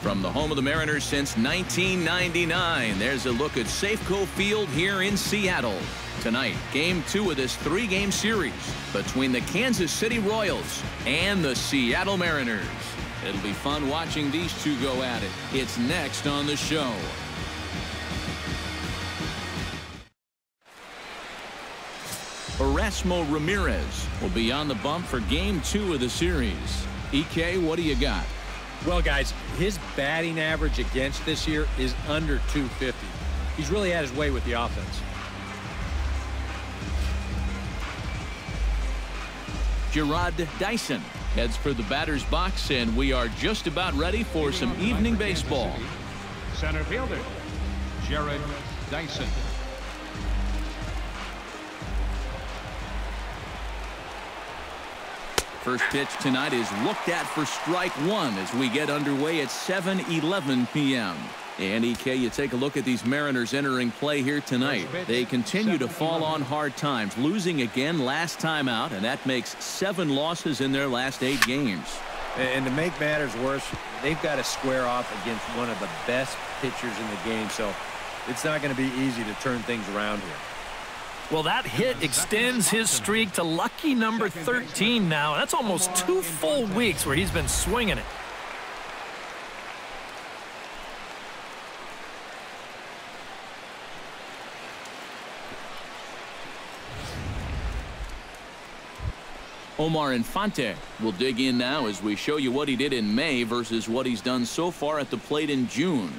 From the home of the Mariners since 1999, there's a look at Safeco Field here in Seattle. Tonight, Game 2 of this 3-game series between the Kansas City Royals and the Seattle Mariners. It'll be fun watching these two go at it. It's next on the show. Erasmo Ramirez will be on the bump for Game 2 of the series. EK, what do you got? Well, guys, his batting average against this year is under 250. He's really had his way with the offense. Gerard Dyson heads for the batter's box, and we are just about ready for some evening baseball. Center fielder, Gerard Dyson. First pitch tonight is looked at for strike one as we get underway at 7:11 p.m. And EK, you take a look at these Mariners entering play here tonight. They continue to fall on hard times, losing again last time out, and that makes 7 losses in their last 8 games. And to make matters worse, they've got to square off against one of the best pitchers in the game, so it's not going to be easy to turn things around here. Well, that hit extends his streak to lucky number 13 now. That's almost 2 full weeks where he's been swinging it. Omar Infante will dig in now as we show you what he did in May versus what he's done so far at the plate in June.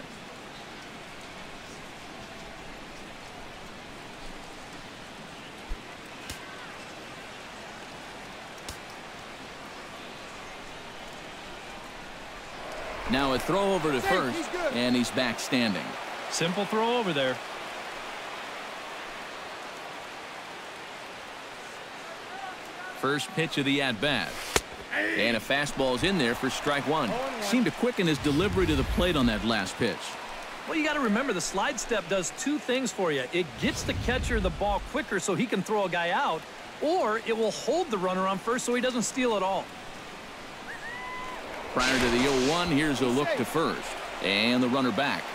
Now a throw over to first, and he's back standing. Simple throw over there. First pitch of the at-bat. And a fastball's in there for strike one. Seemed to quicken his delivery to the plate on that last pitch. Well, you got to remember the slide step does 2 things for you. It gets the catcher the ball quicker so he can throw a guy out, or it will hold the runner on first so he doesn't steal it all. Prior to the 0-1, here's a look to first. And the runner back.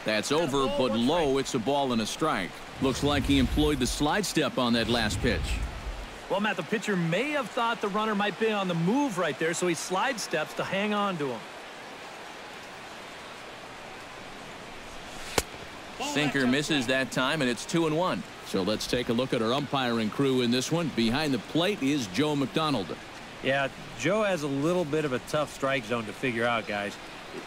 That's over, but low. It's a ball and a strike. Looks like he employed the slide step on that last pitch. Well, Matt, the pitcher may have thought the runner might be on the move right there, so he slide steps to hang on to him. Sinker misses that time, and it's 2-1. So let's take a look at our umpiring crew in this one. Behind the plate is Joe McDonald. Yeah, Joe has a little bit of a tough strike zone to figure out, guys.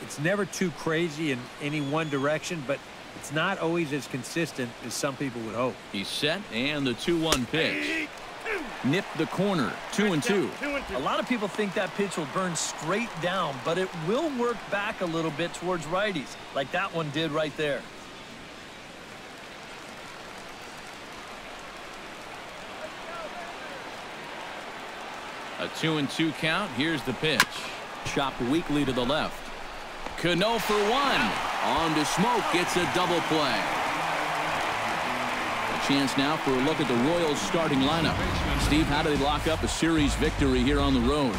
It's never too crazy in any one direction, but it's not always as consistent as some people would hope. He's set, and the 2-1 pitch. Nipped the corner, 2-2. A lot of people think that pitch will burn straight down, but it will work back a little bit towards righties, like that one did right there. A 2-2 count. Here's the pitch. Chopped weakly to the left. Cano for 1. On to Smoke. Gets a double play. A chance now for a look at the Royals starting lineup. Steve, how do they lock up a series victory here on the road?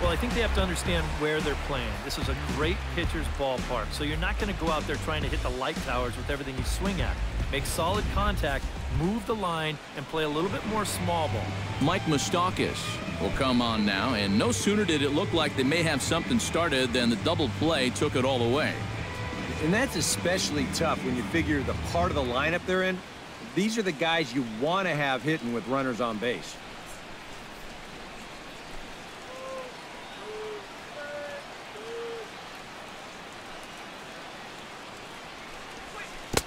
Well, I think they have to understand where they're playing. This is a great pitcher's ballpark, so you're not going to go out there trying to hit the light towers with everything you swing at. Make solid contact, move the line, and play a little bit more small ball. Mike Moustakas will come on now, and no sooner did it look like they may have something started than the double play took it all away. And that's especially tough when you figure the part of the lineup they're in. These are the guys you want to have hitting with runners on base.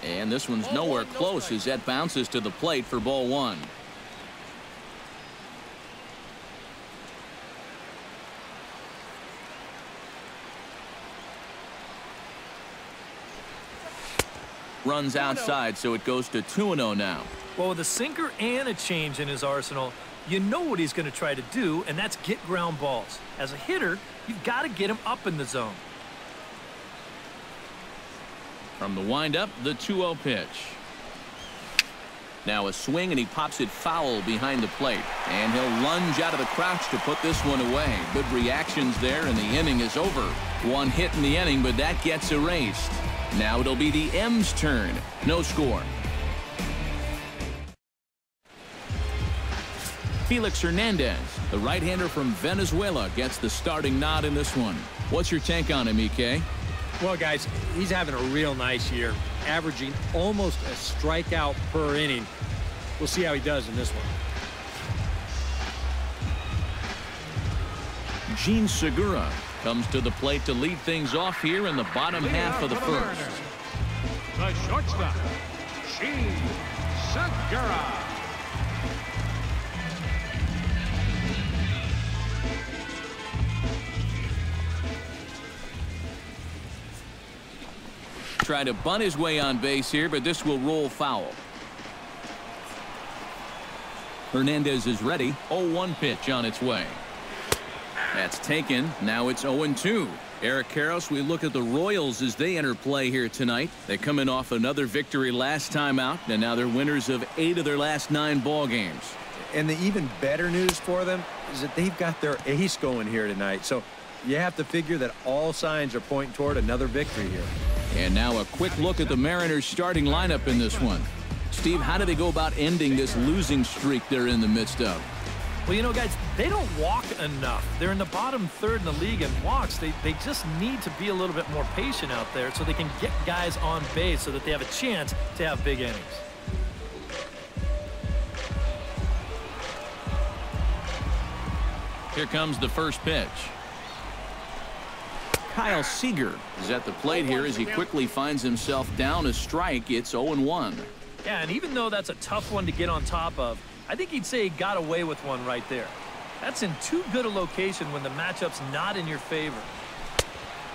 And this one's nowhere close as that bounces to the plate for ball 1. Runs outside, so it goes to 2-0 now. Well, with a sinker and a change in his arsenal, you know what he's going to try to do, and that's get ground balls. As a hitter, you've got to get him up in the zone. From the windup, the 2-0 pitch. Now a swing, and he pops it foul behind the plate. And he'll lunge out of the crouch to put this one away. Good reactions there, and the inning is over. One hit in the inning, but that gets erased. Now it'll be the M's turn. No score. Felix Hernandez, the right-hander from Venezuela, gets the starting nod in this one. What's your take on him, EK? Well, guys, he's having a real nice year, averaging almost a strikeout per inning. We'll see how he does in this one. Gene Segura comes to the plate to lead things off here in the bottom half of the first. The shortstop, Gene Segura. Try to bunt his way on base here, but this will roll foul. Hernandez is ready. 0-1 pitch on its way. That's taken. Now it's 0-2. Eric Karros, we look at the Royals as they enter play here tonight. They come in off another victory last time out, and now they're winners of 8 of their last 9 ball games. And the even better news for them is that they've got their ace going here tonight. So you have to figure that all signs are pointing toward another victory here. And now a quick look at the Mariners starting lineup in this one. Steve, how do they go about ending this losing streak they're in the midst of? Well, you know, guys, they don't walk enough. They're in the bottom third in the league in walks. They just need to be a little bit more patient out there so they can get guys on base so that they have a chance to have big innings. Here comes the first pitch. Kyle Seager is at the plate here as he quickly finds himself down a strike. It's 0-1. Yeah, and even though that's a tough one to get on top of, I think he'd say he got away with one right there. That's in too good a location when the matchup's not in your favor.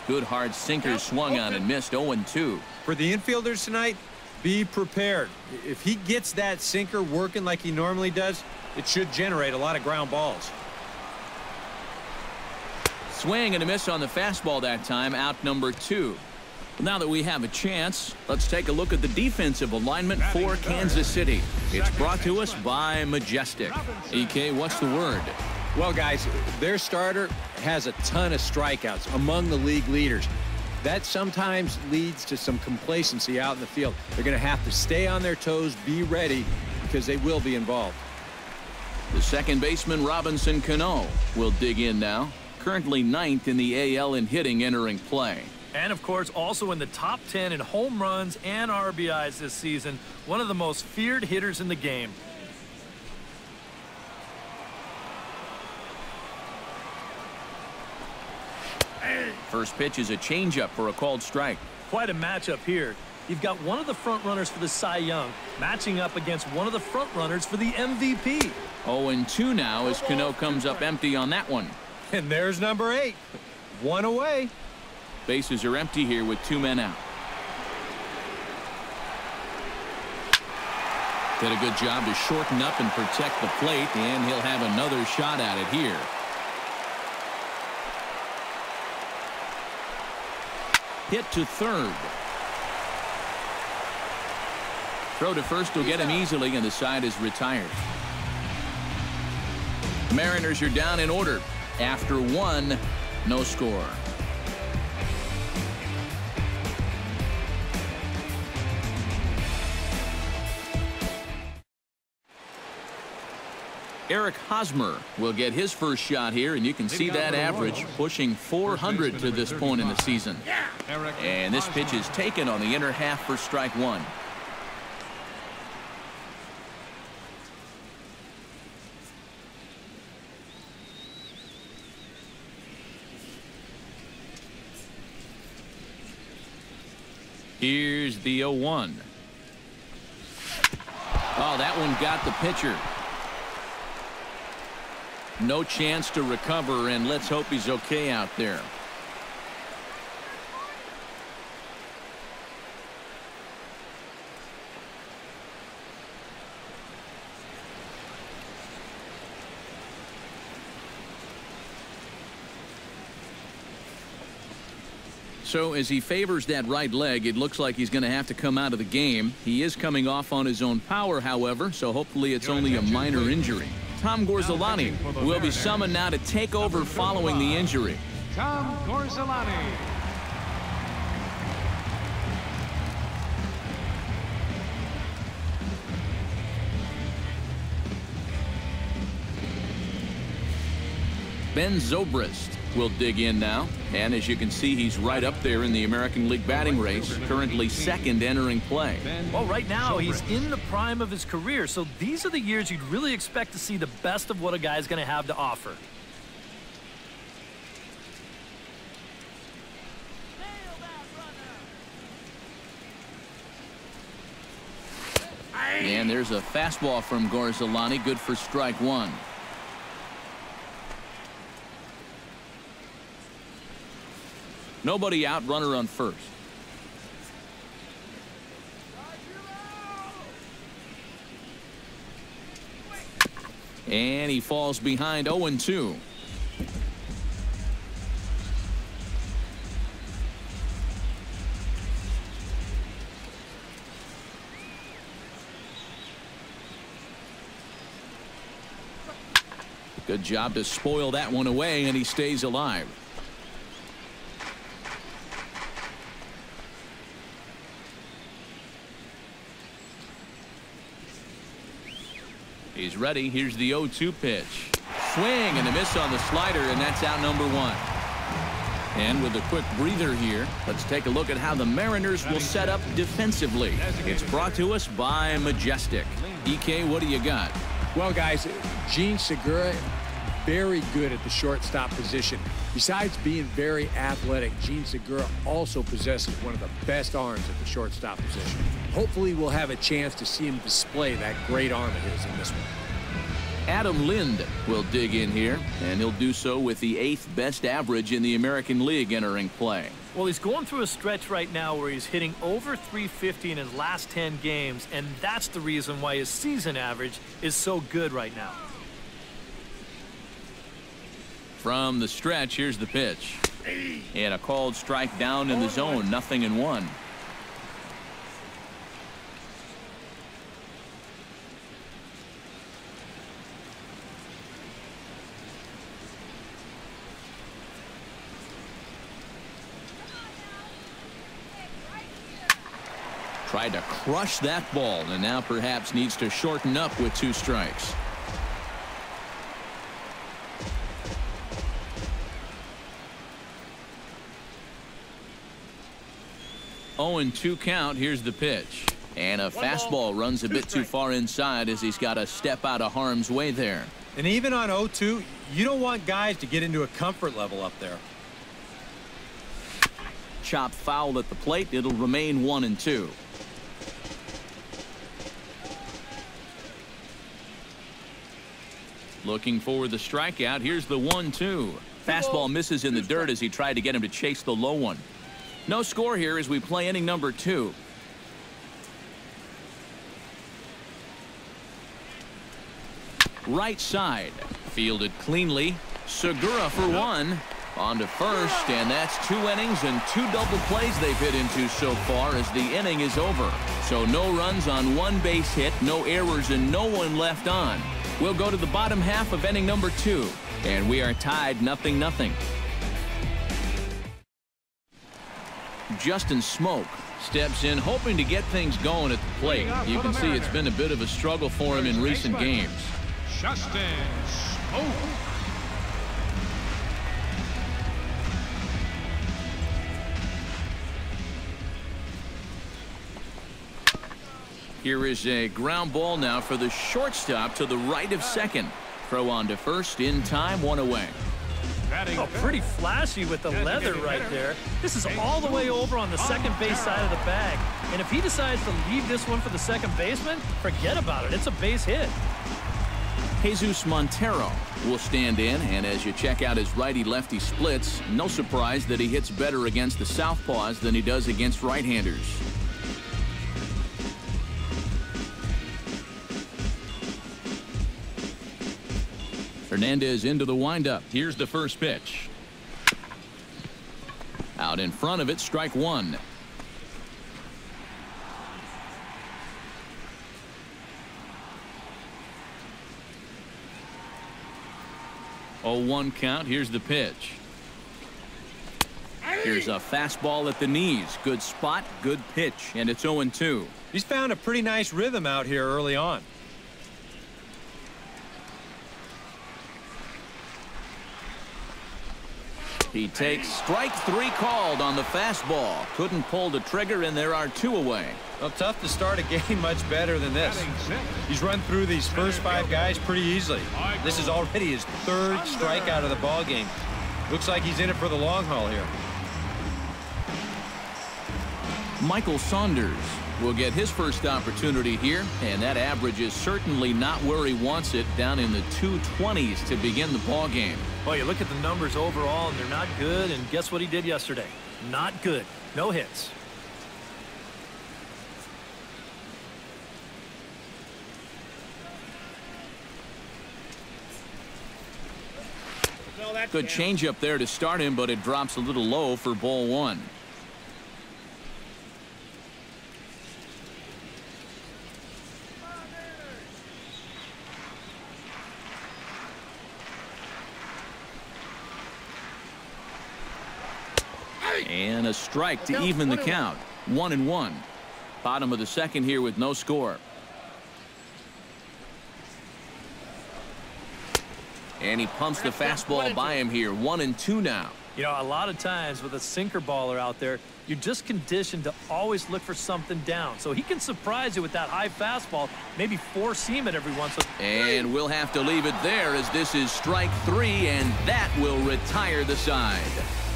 Good hard sinker swung on and missed. 0-2. For the infielders tonight, be prepared. If he gets that sinker working like he normally does, it should generate a lot of ground balls. Swing and a miss on the fastball that time. Out number 2. Now that we have a chance, let's take a look at the defensive alignment for Kansas City. It's brought to us by Majestic. EK, what's the word? Well, guys, their starter has a ton of strikeouts, among the league leaders. That sometimes leads to some complacency out in the field. They're going to have to stay on their toes, be ready, because they will be involved. The second baseman, Robinson Cano, will dig in now. Currently 9th in the AL in hitting entering play. And, of course, also in the top 10 in home runs and RBIs this season. One of the most feared hitters in the game. First pitch is a changeup for a called strike. Quite a matchup here. You've got one of the front runners for the Cy Young matching up against one of the front runners for the MVP. 0-2 now as Cano comes up empty on that one. And there's number 8. One away. Bases are empty here with 2 men out. Did a good job to shorten up and protect the plate, and he'll have another shot at it here. Hit to third. Throw to first will get him easily, and the side is retired. Mariners are down in order. After 1, no score. Eric Hosmer will get his first shot here, and you can see that average pushing 400 to this point in the season. And this pitch is taken on the inner half for strike 1. Here's the 0-1. Oh, that one got the pitcher. No chance to recover, and let's hope he's okay out there. So as he favors that right leg, it looks like he's going to have to come out of the game. He is coming off on his own power, however, so hopefully it's only a minor injury. Tom Gorzolani will be summoned now to take over following the injury. Tom Gorzolani. Ben Zobrist will dig in now. And as you can see, he's right up there in the American League batting race, currently second entering play. Well, right now, he's in the prime of his career, so these are the years you'd really expect to see the best of what a guy's going to have to offer. And there's a fastball from Gorzolani, good for strike one. Nobody out, runner on first. And he falls behind 0-2. Good job to spoil that one away, and he stays alive. He's ready. Here's the 0-2 pitch. Swing and a miss on the slider, and that's out number one. And with a quick breather here, let's take a look at how the Mariners will set up defensively. It's brought to us by Majestic. EK, what do you got? Well, guys, Gene Segura, very good at the shortstop position. Besides being very athletic, Gene Segura also possesses one of the best arms at the shortstop position. Hopefully we'll have a chance to see him display that great arm of his in this one. Adam Lind will dig in here, and he'll do so with the 8th best average in the American League entering play. Well, he's going through a stretch right now where he's hitting over 350 in his last 10 games, and that's the reason why his season average is so good right now. From the stretch, here's the pitch. And a called strike down in the zone, 0-1. Tried to crush that ball, and now perhaps needs to shorten up with 2 strikes. Oh, and 2 count. Here's the pitch. And a fastball runs a bit too far inside as he's got to step out of harm's way there. And even on 0-2, you don't want guys to get into a comfort level up there. Chop foul at the plate. It'll remain 1-2. Looking for the strikeout. Here's the 1-2. Fastball misses in the dirt as he tried to get him to chase the low one. No score here as we play inning number 2. Right side. Fielded cleanly. Segura for 1. On to first, and that's 2 innings and 2 double plays they've hit into so far as the inning is over. So no runs on 1 base hit, no errors, and no one left on. We'll go to the bottom half of inning number 2, and we are tied 0-0. Justin Smoak steps in, hoping to get things going at the plate. You can see it's been a bit of a struggle for him in recent games. Justin Smoak. Here is a ground ball now for the shortstop to the right of second. Throw on to first in time, 1 away. Oh, pretty flashy with the leather right there. This is all the way over on the second base side of the bag. And if he decides to leave this one for the second baseman, forget about it. It's a base hit. Jesus Montero will stand in, and as you check out his righty-lefty splits, no surprise that he hits better against the southpaws than he does against right-handers. Hernandez into the windup. Here's the first pitch. Out Out in front of it, strike one. 0-1 count. Here's the pitch. Here's a fastball at the knees. Good spot, good pitch, and it's 0-2. He's found a pretty nice rhythm out here early on. He takes strike three called on the fastball. Couldn't pull the trigger, and there are two away. Well, tough to start a game much better than this. He's run through these first 5 guys pretty easily. This is already his 3rd strikeout of the ball game. Looks like he's in it for the long haul here. Michael Saunders will get his first opportunity here, and that average is certainly not where he wants it, down in the 220s to begin the ball game. Well, you look at the numbers overall, and they're not good, and guess what he did yesterday? Not good. No hits. Good changeup there to start him, but it drops a little low for ball one. And a strike to even the count. 1-1. Bottom of the second here with no score. And he pumps the fastball by him here. 1-2 now. You know, a lot of times with a sinker baller out there, you're just conditioned to always look for something down. So he can surprise you with that high fastball, maybe four seam it every once in a while. And we'll have to leave it there, as this is strike three, and that will retire the side.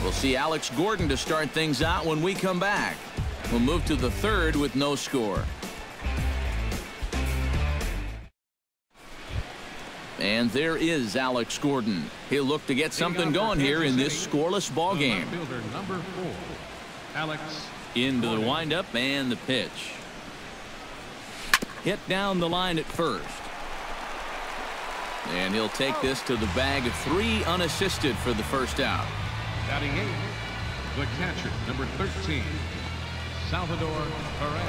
We'll see Alex Gordon to start things out when we come back. We'll move to the third with no score. And there is Alex Gordon. He'll look to get something going here in this scoreless ball game. Fielder number 4, Alex. Into the windup and the pitch. Hit down the line at first. And he'll take this to the bag of 3 unassisted for the first out. Batting 8, the catcher, number 13, Salvador Perez.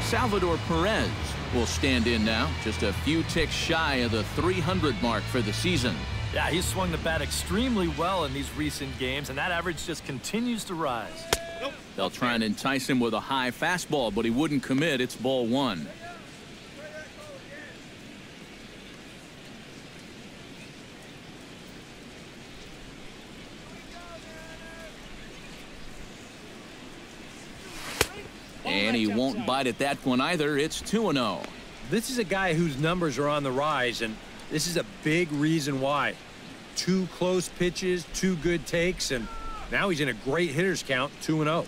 Salvador Perez will stand in now, just a few ticks shy of the 300 mark for the season. Yeah, he's swung the bat extremely well in these recent games, and that average just continues to rise. They'll try and entice him with a high fastball, but he wouldn't commit. It's ball one. And he won't bite at that one either. It's 2-0. This is a guy whose numbers are on the rise, and this is a big reason why. 2 close pitches, 2 good takes, and now he's in a great hitter's count, 2-0.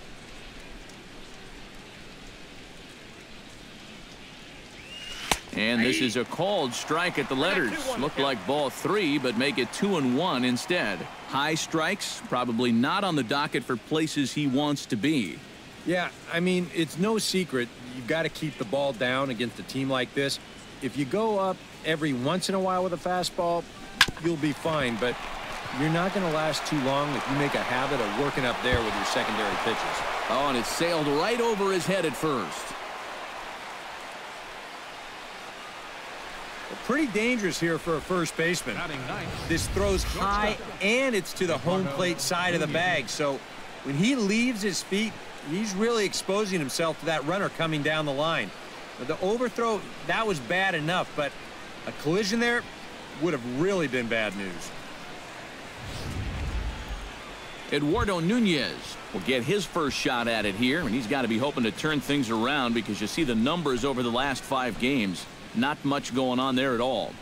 And this is a called strike at the letters. Looked like ball 3, but make it 2-1 instead. High strikes, probably not on the docket for places he wants to be. Yeah, I mean, it's no secret you've got to keep the ball down against a team like this. If you go up every once in a while with a fastball, you'll be fine, but you're not going to last too long if you make a habit of working up there with your secondary pitches. Oh, and it sailed right over his head at first. Well, pretty dangerous here for a first baseman. This throws high, and it's to the home plate side of the bag, so when he leaves his feet, he's really exposing himself to that runner coming down the line. But the overthrow, that was bad enough, but a collision there would have really been bad news. Eduardo Nunez will get his first shot at it here, and he's got to be hoping to turn things around, because you see the numbers over the last 5 games. Not much going on there at all.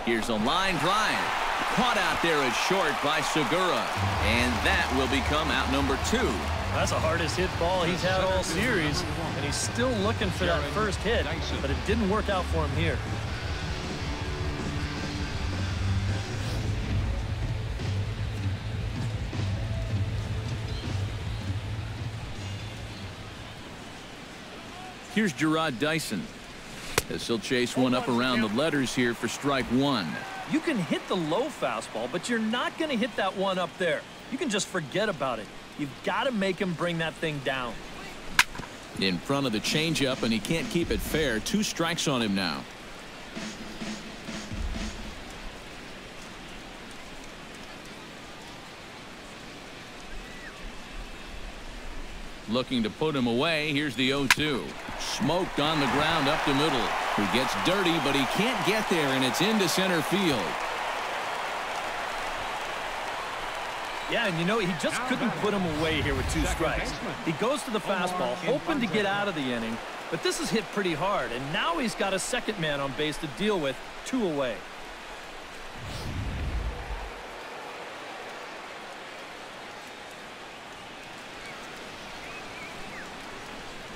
Here's a line drive. Caught out there as short by Segura. And that will become out number 2. That's the hardest hit ball he's had all series, and he's still looking for that first hit, but it didn't work out for him here. Here's Gerard Dyson, as he'll chase one up around the letters here for strike one. You can hit the low fastball, but you're not going to hit that one up there. You can just forget about it. You've got to make him bring that thing down. In front of the changeup, and he can't keep it fair. 2 strikes on him now. Looking to put him away. Here's the 0-2. Smoked on the ground up the middle. He gets dirty, but he can't get there, and it's into center field. Yeah, and you know, he just couldn't put him away here with 2 strikes. He goes to the fastball, hoping to get out of the inning, but this is hit pretty hard, and now he's got a second man on base to deal with, 2 away.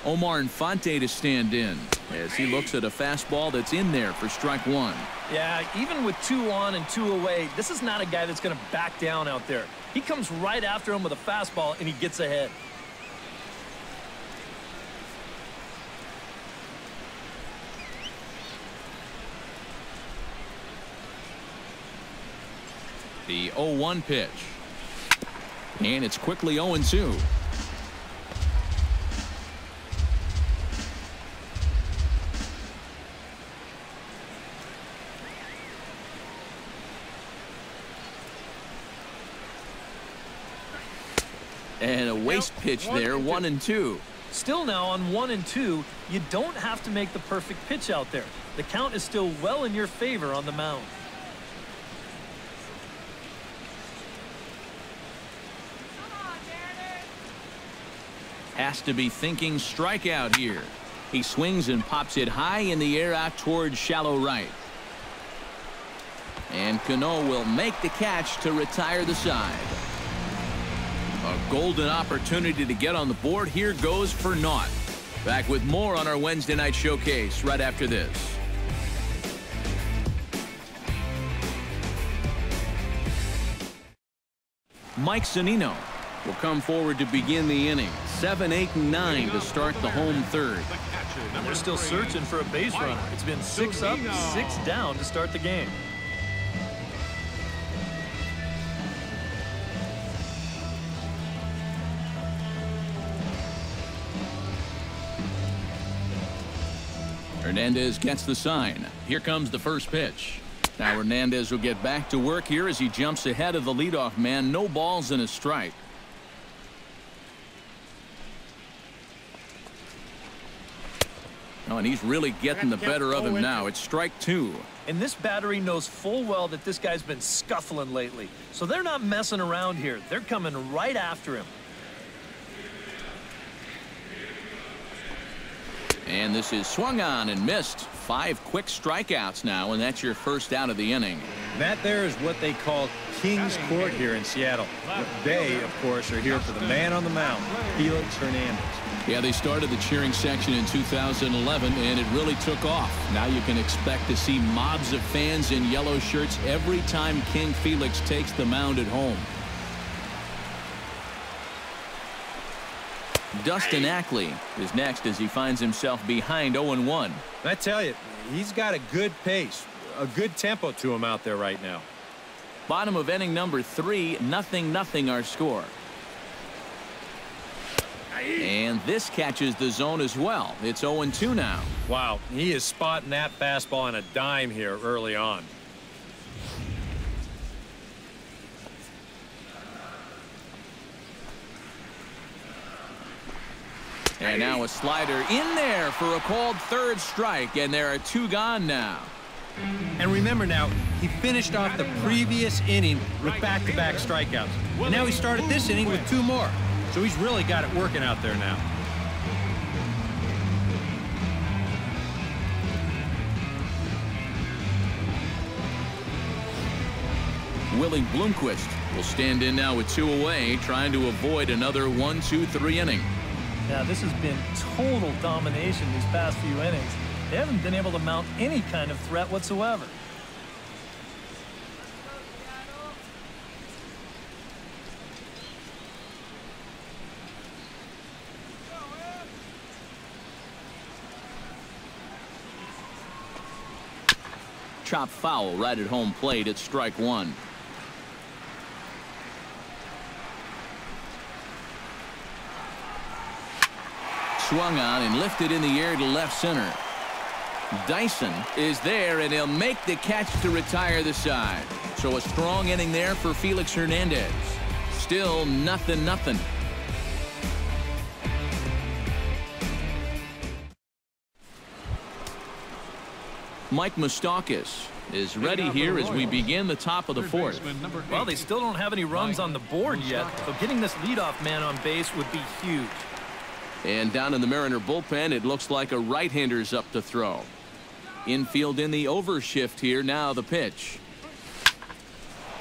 Omar Infante to stand in as he looks at a fastball that's in there for strike one. Yeah, even with 2 on and 2 away, this is not a guy that's going to back down out there. He comes right after him with a fastball, and he gets ahead. The 0-1 pitch. And it's quickly 0-2. And a waste pitch there, 1-2. Still now on 1-2, you don't have to make the perfect pitch out there. The count is still well in your favor on the mound. Has to be thinking strikeout here. He swings and pops it high in the air out towards shallow right. And Cano will make the catch to retire the side. A golden opportunity to get on the board here goes for naught. Back with more on our Wednesday night showcase right after this. Mike Zunino will come forward to begin the inning. 7, 8, and 9 to start the home third. And they're still searching for a base runner. It's been 6 up, 6 down to start the game. Hernandez gets the sign. Here comes the first pitch. Now Hernandez will get back to work here as he jumps ahead of the leadoff man. No balls and a strike. Oh, and he's really getting the better of him now. It's strike 2. And this battery knows full well that this guy's been scuffling lately. So they're not messing around here. They're coming right after him. And this is swung on and missed. 5 quick strikeouts now, and that's your first out of the inning. That there is what they call King's Court here in Seattle. They, of course, are here for the man on the mound, Felix Hernandez. Yeah, they started the cheering section in 2011, and it really took off. Now you can expect to see mobs of fans in yellow shirts every time King Felix takes the mound at home. Dustin Ackley is next as he finds himself behind 0-1. I tell you, he's got a good pace, a good tempo to him out there right now. Bottom of inning number 3, 0-0 our score. And this catches the zone as well. It's 0-2 now. Wow, he is spotting that fastball on a dime here early on. And now a slider in there for a called third strike, and there are 2 gone now. And remember now, he finished off the previous inning with back-to-back strikeouts. And now he started this inning with 2 more. So he's really got it working out there now. Willie Bloomquist will stand in now with 2 away, trying to avoid another 1-2-3 inning. Now, this has been total domination these past few innings. They haven't been able to mount any kind of threat whatsoever. chop foul right at home plate. It's strike one. Swung on and lifted in the air to left center. Dyson is there, and he'll make the catch to retire the side. So a strong inning there for Felix Hernandez. Still 0-0. Mike Moustakas is ready here as we begin the top of the fourth. Well, they still don't have any runs on the board yet, so getting this leadoff man on base would be huge. And down in the Mariner bullpen, it looks like a right-hander's up to throw. Infield in the overshift here. Now the pitch.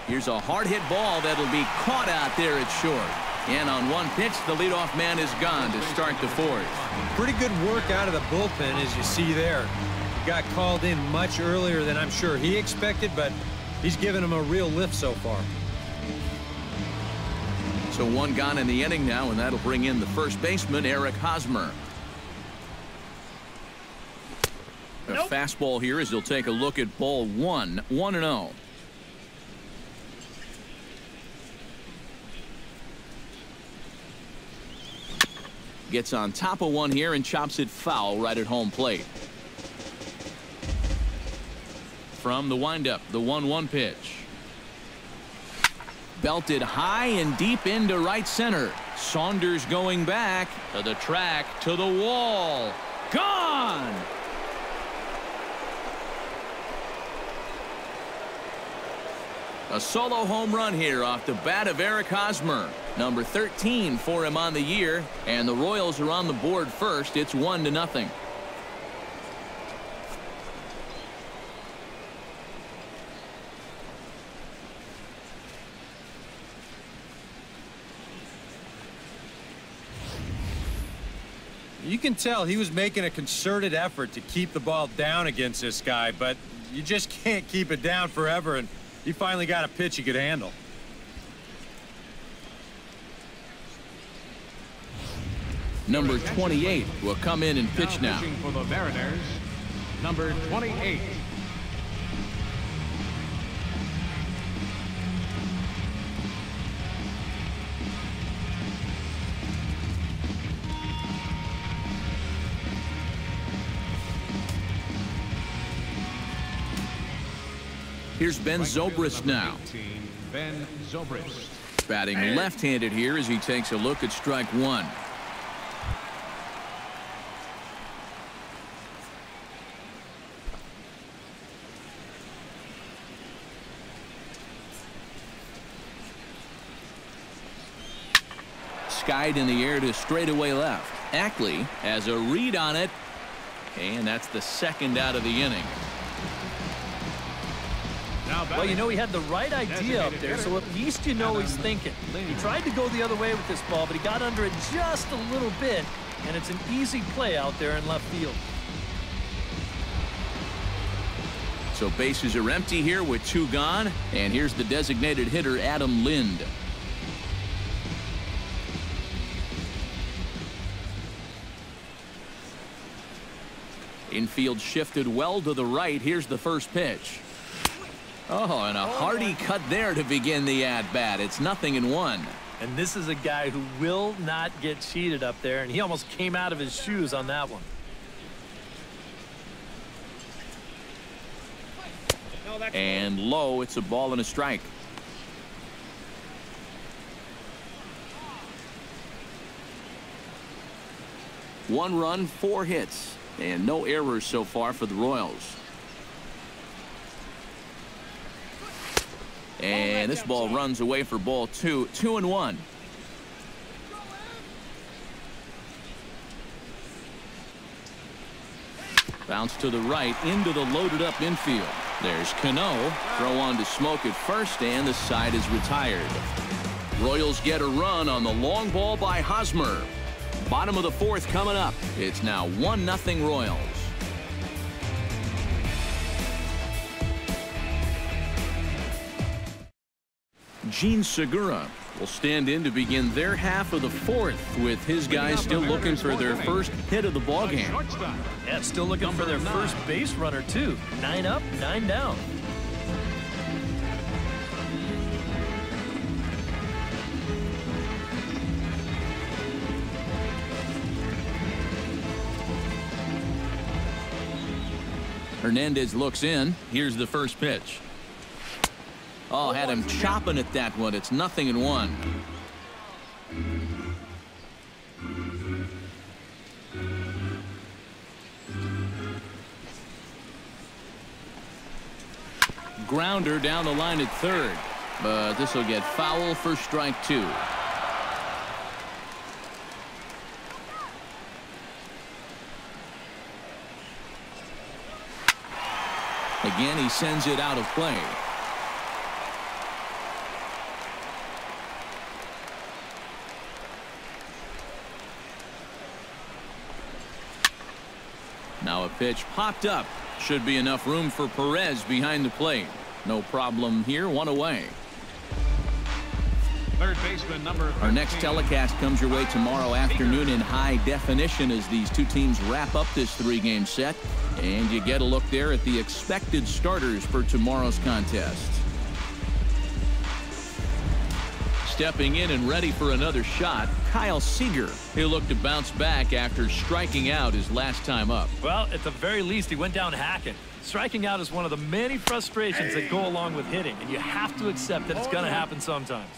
Here's a hard hit ball that'll be caught out there at short. And on one pitch, the leadoff man is gone to start the fourth. Pretty good work out of the bullpen, as you see there. He got called in much earlier than I'm sure he expected, but he's given him a real lift so far. So one gone in the inning now, and that'll bring in the first baseman, Eric Hosmer. A fastball here as he'll take a look at ball one. 1-0. Gets on top of one here and chops it foul right at home plate. From the windup, the 1-1 pitch. Belted high and deep into right center. Saunders going back to the track, to the wall. Gone! A solo home run here off the bat of Eric Hosmer. Number 13 for him on the year, and the Royals are on the board first. It's 1-0. You can tell he was making a concerted effort to keep the ball down against this guy, but you just can't keep it down forever, and he finally got a pitch he could handle. Number 28 will come in and pitch now. Pitching for the Mariners, number 28. Here's Ben Zobrist now. Ben Zobrist. Batting left-handed here as he takes a look at strike one. Skied in the air to straightaway left. Ackley has a read on it, and that's the second out of the inning. Well, you know, he had the right idea up there, so at least you know he's thinking. He tried to go the other way with this ball, but he got under it just a little bit, and it's an easy play out there in left field. So bases are empty here with two gone, and here's the designated hitter, Adam Lind. Infield shifted well to the right. Here's the first pitch. Oh, and a hearty cut there to begin the at-bat. It's 0-1. And this is a guy who will not get cheated up there, and he almost came out of his shoes on that one. And low, it's a ball and a strike. One run, 4 hits, and no errors so far for the Royals. And this ball runs away for ball 2. 2-1. Bounce to the right into the loaded up infield. There's Cano. Throw on to Smoke at first, and the side is retired. Royals get a run on the long ball by Hosmer. Bottom of the fourth coming up. It's now 1-0 Royals. Gene Segura will stand in to begin their half of the fourth, with his guys still looking for their first hit of the ballgame. Yeah, still looking for their first base runner, too. 9 up, 9 down. Hernandez looks in. Here's the first pitch. Oh, had him chopping at that one. It's 0-1. Grounder down the line at third, but this will get foul for strike 2. Again, he sends it out of play. Now a pitch popped up. Should be enough room for Perez behind the plate. No problem here, 1 away. Third baseman number 13. Our next telecast comes your way tomorrow afternoon in high definition as these two teams wrap up this 3-game set. And you get a look there at the expected starters for tomorrow's contest. Stepping in and ready for another shot, Kyle Seager. He'll look to bounce back after striking out his last time up. Well, at the very least, he went down hacking. Striking out is one of the many frustrations that go along with hitting, and you have to accept that it's going to happen sometimes.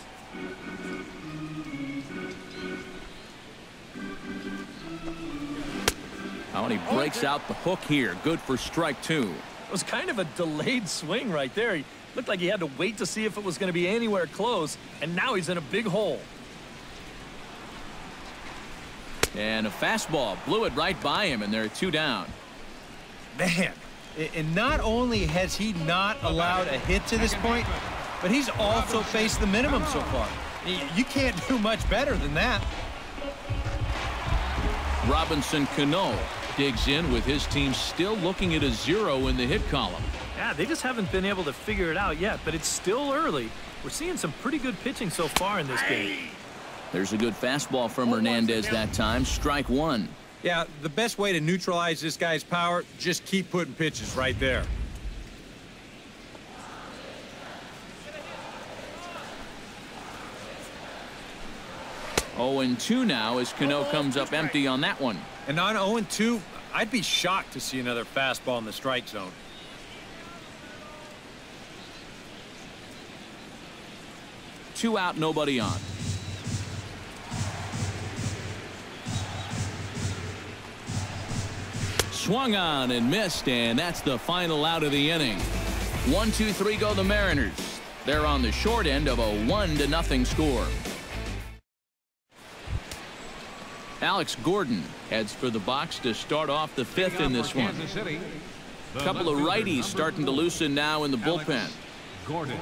Oh, and he breaks out the hook here. Good for strike 2. It was kind of a delayed swing right there. He looked like he had to wait to see if it was going to be anywhere close, and now he's in a big hole. And a fastball blew it right by him, and they're 2 down. Man, and not only has he not allowed a hit to this point, but he's also faced the minimum so far. You can't do much better than that. Robinson Cano digs in with his team still looking at a 0 in the hit column. Yeah, they just haven't been able to figure it out yet, but it's still early. We're seeing some pretty good pitching so far in this game. There's a good fastball from Hernandez that time. Strike 1. Yeah, the best way to neutralize this guy's power, just keep putting pitches right there. Oh, and 2 now as Cano comes up empty on that one. And on 0-2, I'd be shocked to see another fastball in the strike zone. Two out, nobody on. Swung on and missed, and that's the final out of the inning. 1-2-3 go the Mariners. They're on the short end of a 1-0 score. Alex Gordon heads for the box to start off the 5th in this one. A couple of righties starting to loosen now in the bullpen. Gordon.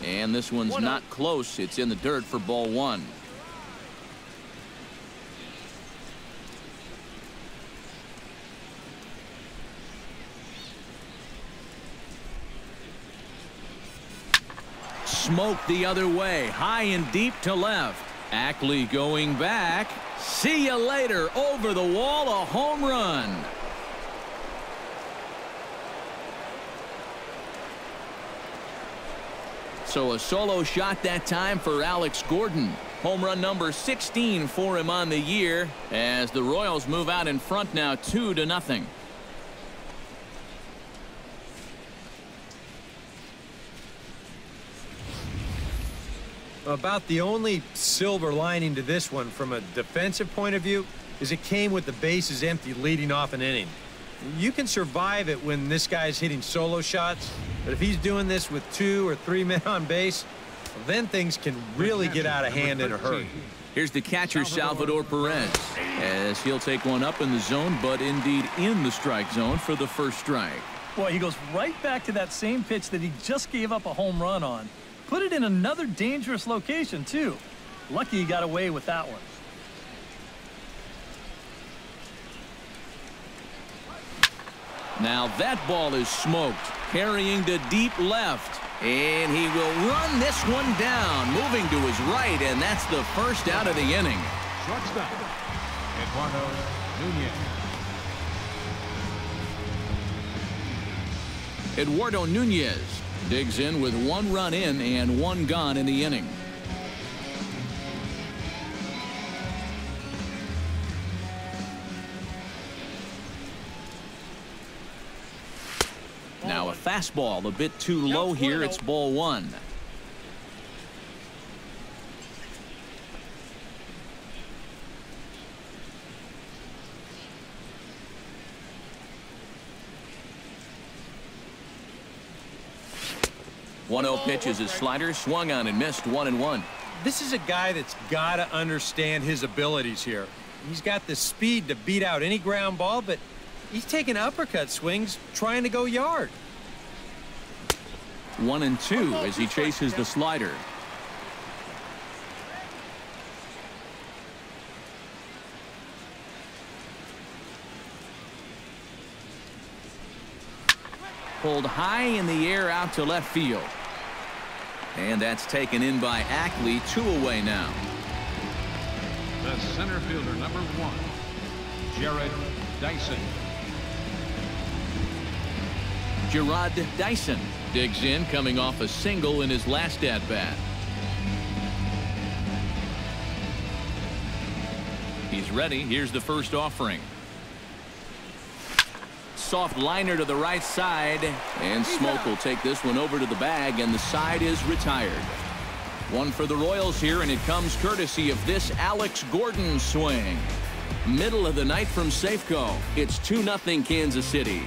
And this one's not close. It's in the dirt for ball 1. Smoke the other way, high and deep to left. Ackley going back. See you later. Over the wall, a home run. So a solo shot that time for Alex Gordon. Home run number 16 for him on the year as the Royals move out in front now 2-0. About the only silver lining to this one from a defensive point of view is it came with the bases empty leading off an inning. You can survive it when this guy's hitting solo shots, but if he's doing this with 2 or 3 men on base, well, then things can really get out of hand in a hurry. Here's the catcher, Salvador Perez, as he'll take one up in the zone, but indeed in the strike zone for the first strike. Boy, he goes right back to that same pitch that he just gave up a home run on. Put it in another dangerous location, too. Lucky he got away with that one. Now that ball is smoked, carrying to deep left. And he will run this one down, moving to his right, and that's the first out of the inning. Shortstop, Eduardo Nunez. Eduardo Nunez digs in with 1 run in and 1 gone in the inning. Now a fastball a bit too low here. It's ball 1. One-zero pitch is his slider, swung on and missed, 1-1. This is a guy that's got to understand his abilities here. He's got the speed to beat out any ground ball, but he's taking uppercut swings trying to go yard. 1-2 as he chases the slider. Pulled high in the air out to left field. And that's taken in by Ackley. 2 away now. The center fielder, number 1, Jared Dyson. Gerard Dyson digs in, coming off a single in his last at-bat. He's ready. Here's the first offering. Soft liner to the right side, and Smoke will take this one over to the bag, and the side is retired. 1 for the Royals here, and it comes courtesy of this Alex Gordon swing. Middle of the night from Safeco. It's 2-0 Kansas City.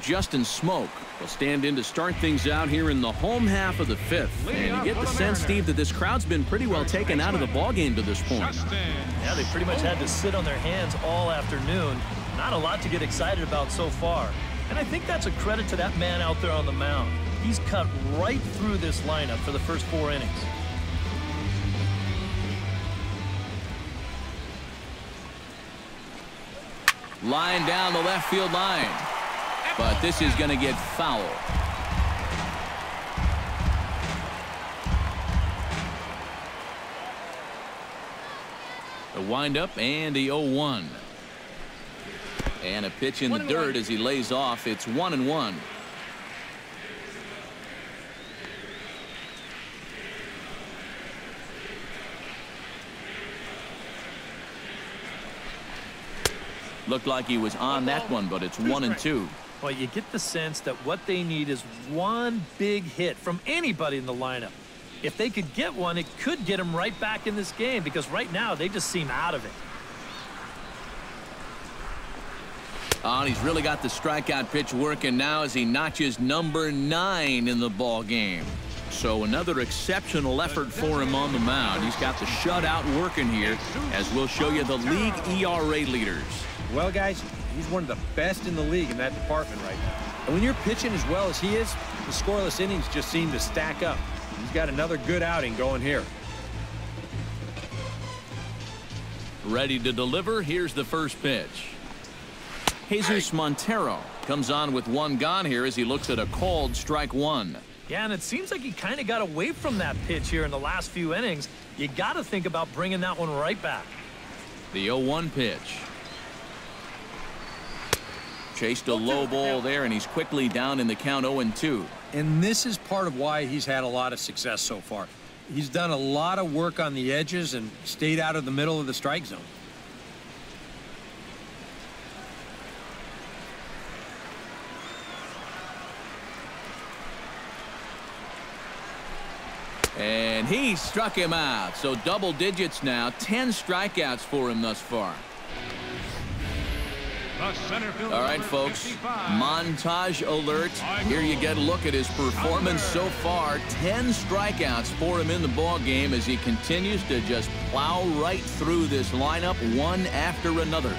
Justin Smoke will stand in to start things out here in the home half of the 5th. And you get the sense, Steve, that this crowd's been pretty well taken out of the ballgame to this point. Yeah, they pretty much had to sit on their hands all afternoon. Not a lot to get excited about so far. And I think that's a credit to that man out there on the mound. He's cut right through this lineup for the first 4 innings. Line down the left field line. But this is going to get foul. The windup and the 0-1. And a pitch in the dirt as he lays off. It's 1-1. Looked like he was on that one, but it's 1-2. Well, you get the sense that what they need is one big hit from anybody in the lineup. If they could get one, it could get them right back in this game, because right now they just seem out of it. Oh, and he's really got the strikeout pitch working now as he notches number 9 in the ball game. So another exceptional effort for him on the mound. He's got the shutout working here, as we'll show you the league ERA leaders. Well, guys, he's one of the best in the league in that department right now. And when you're pitching as well as he is, the scoreless innings just seem to stack up. He's got another good outing going here. Ready to deliver. Here's the first pitch. Jesus Montero comes on with 1 gone here as he looks at a called strike 1. Yeah, and it seems like he kind of got away from that pitch here in the last few innings. You got to think about bringing that one right back. The 0-1 pitch. Chased a low ball there, and he's quickly down in the count 0-2. And this is part of why he's had a lot of success so far. He's done a lot of work on the edges and stayed out of the middle of the strike zone. And he struck him out. So double digits now. 10 strikeouts for him thus far. All right, folks. Montage alert. Here you get a look at his performance so far. 10 strikeouts for him in the ball game as he continues to just plow right through this lineup one after another.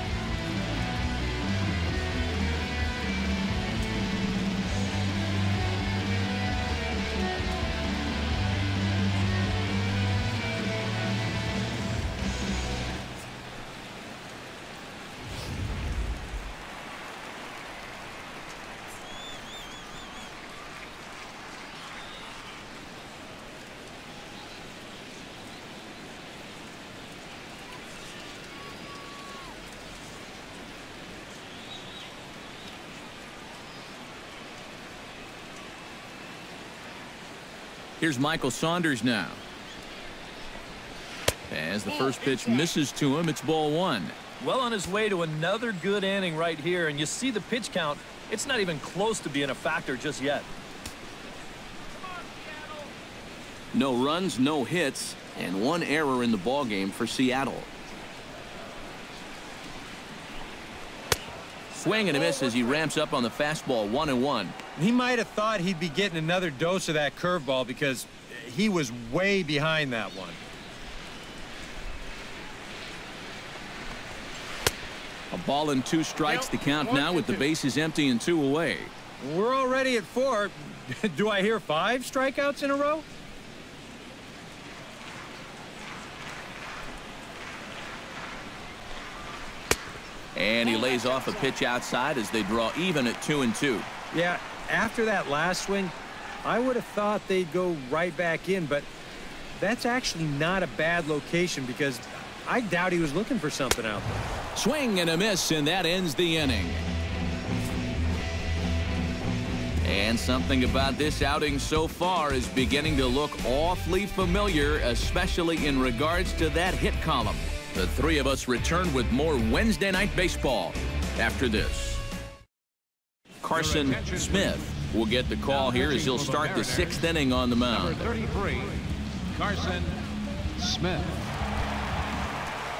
Here's Michael Saunders now. As the first pitch misses to him, it's ball 1. Well on his way to another good inning right here, and you see the pitch count. It's not even close to being a factor just yet. No runs, no hits, and 1 error in the ballgame for Seattle. Swing and a miss as he ramps up on the fastball. 1-1. He might have thought he'd be getting another dose of that curveball because he was way behind that one. A ball and 2 strikes. The count now with the bases empty and 2 away. We're already at 4. Do I hear 5 strikeouts in a row? And he lays off a pitch outside as they draw even at 2-2. Yeah, after that last swing, I would have thought they'd go right back in, but that's actually not a bad location because I doubt he was looking for something out there. Swing and a miss, and that ends the inning. And something about this outing so far is beginning to look awfully familiar, especially in regards to that hit column. The 3 of us return with more Wednesday Night Baseball after this. Carson Smith will get the call here as he'll start the 6th inning on the mound. Number 33, Carson Smith.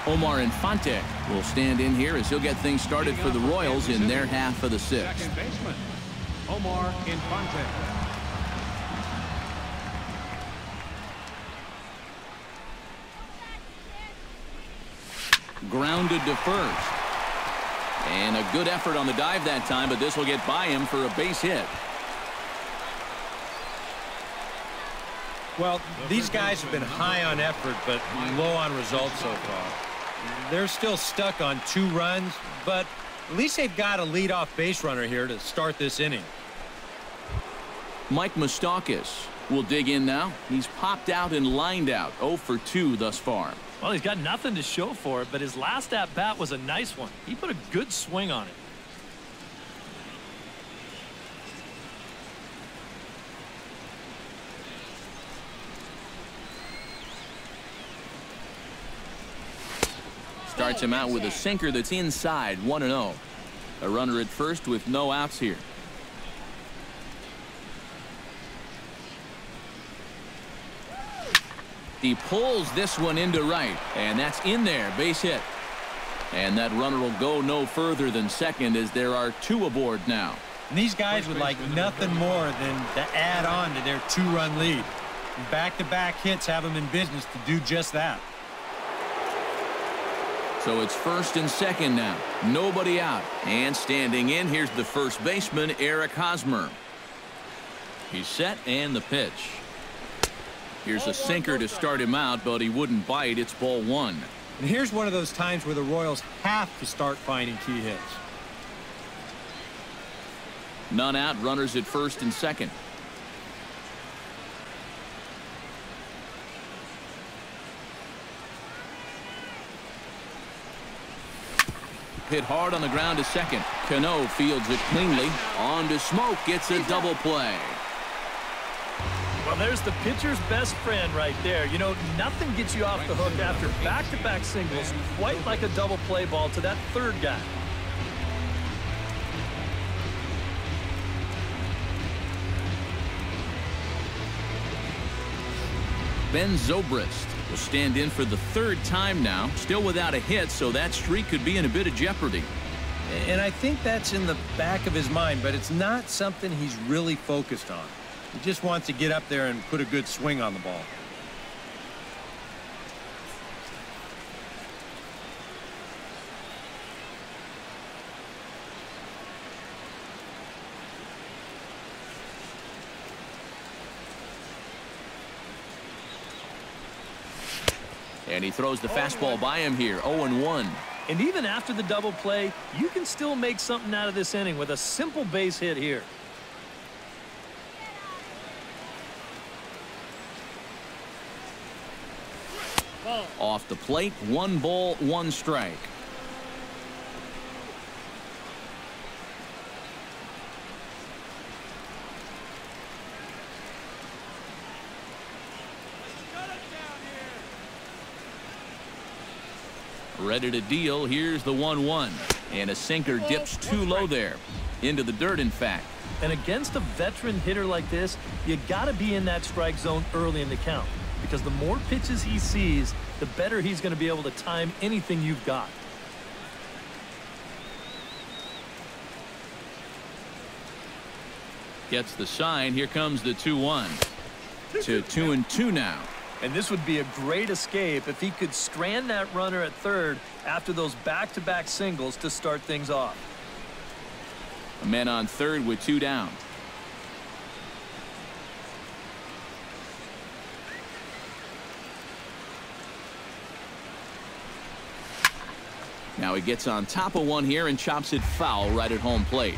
Omar Infante will stand in here as he'll get things started for the Royals in their half of the 6th. Second baseman, Omar Infante. Grounded to first. And a good effort on the dive that time, but this will get by him for a base hit. Well, these guys have been high on effort, but low on results so far. They're still stuck on 2 runs, but at least they've got a leadoff base runner here to start this inning. Mike Moustakas will dig in now. He's popped out and lined out. 0 for 2 thus far. Well, he's got nothing to show for it, but his last at-bat was a nice one. He put a good swing on it. Starts him out with a sinker that's inside. 1-0. A runner at first with no outs here. He pulls this one into right, and that's in there. Base hit. And that runner will go no further than second as there are 2 aboard now. And these guys would like nothing more than to add on to their 2-run lead. Back-to-back hits have them in business to do just that. So it's first and second now. Nobody out. And standing in, here's the first baseman, Eric Hosmer. He's set and the pitch. Here's a sinker to start him out, but he wouldn't bite. It's ball 1. And here's one of those times where the Royals have to start finding key hits. None out. Runners at first and second. Hit hard on the ground to second. Cano fields it cleanly. On to Smoke. Gets a double play. Well, there's the pitcher's best friend right there. You know, nothing gets you off the hook after back-to-back singles, quite like a double play ball to that third guy. Ben Zobrist will stand in for the 3rd time now, still without a hit, so that streak could be in a bit of jeopardy. And I think that's in the back of his mind, but it's not something he's really focused on. He just wants to get up there and put a good swing on the ball. And he throws the fastball by him here. 0-1. And even after the double play, you can still make something out of this inning with a simple base hit here. Off the plate, 1 ball, 1 strike. Ready to deal. Here's the 1-1. And a sinker dips too low there. Into the dirt, in fact. And against a veteran hitter like this, you got to be in that strike zone early in the count. Because the more pitches he sees, the better he's going to be able to time anything you've got. Gets the sign. Here comes the 2-1. To 2-2 now. And this would be a great escape if he could strand that runner at third after those back-to-back singles to start things off. A man on third with 2 down. Now he gets on top of one here and chops it foul right at home plate.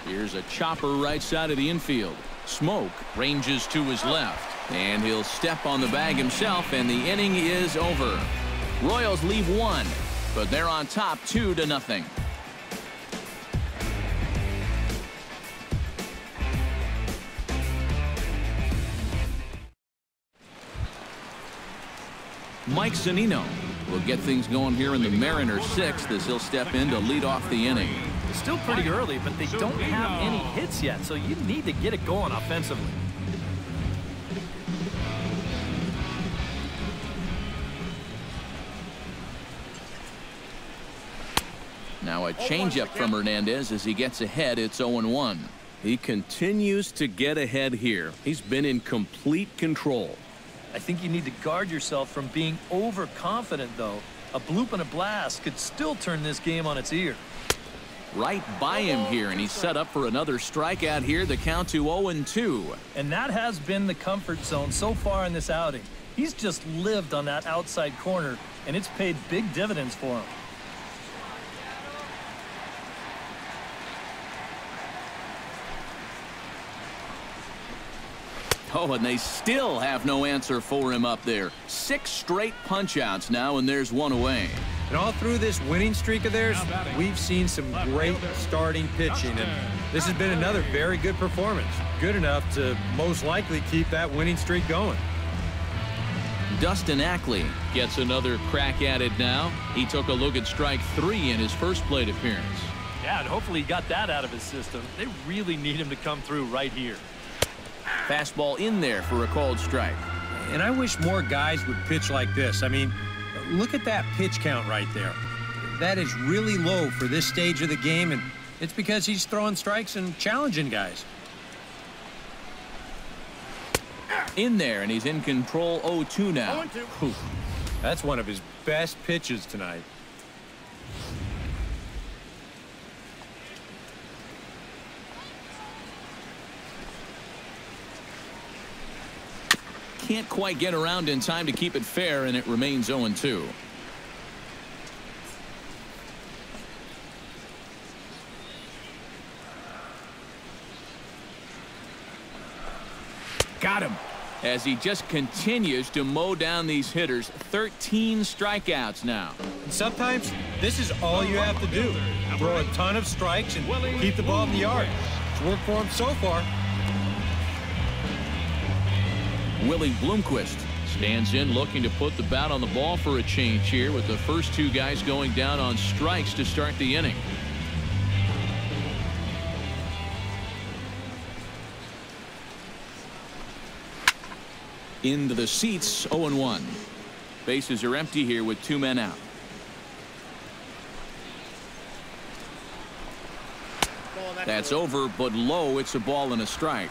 Here's a chopper right side of the infield. Smoke ranges to his left, and he'll step on the bag himself, and the inning is over. Royals leave 1, but they're on top 2-0. Mike Zunino will get things going here in the Mariners' 6th as he'll step in to lead off the inning. It's still pretty early, but they don't have any hits yet, so you need to get it going offensively. Now a changeup from Hernandez as he gets ahead. It's 0-1. He continues to get ahead here. He's been in complete control. I think you need to guard yourself from being overconfident, though. A bloop and a blast could still turn this game on its ear. Right by him here, and he's set up for another strikeout here. The count to 0-2. And that has been the comfort zone so far in this outing. He's just lived on that outside corner, and it's paid big dividends for him. Oh, and they still have no answer for him up there. 6 straight punch-outs now, and there's 1 away. And all through this winning streak of theirs, we've seen some great starting pitching, and this has been another very good performance. Good enough to most likely keep that winning streak going. Dustin Ackley gets another crack at it now. He took a look at strike 3 in his first plate appearance. Yeah, and hopefully he got that out of his system. They really need him to come through right here. Fastball in there for a called strike. And I wish more guys would pitch like this. I mean, look at that pitch count right there. That is really low for this stage of the game, and it's because he's throwing strikes and challenging guys. In there, and he's in control. 0-2 now. Whew. That's one of his best pitches tonight. Can't quite get around in time to keep it fair, and it remains 0-2. Got him. As he just continues to mow down these hitters. 13 strikeouts now. And sometimes this is all you have to do. Throw a ton of strikes and keep the ball in the yard. It's worked for him so far. Willie Bloomquist stands in, looking to put the bat on the ball for a change here, with the first 2 guys going down on strikes to start the inning. Into the seats. 0-1. Bases are empty here with 2 men out. That's over, but low. It's a ball and a strike.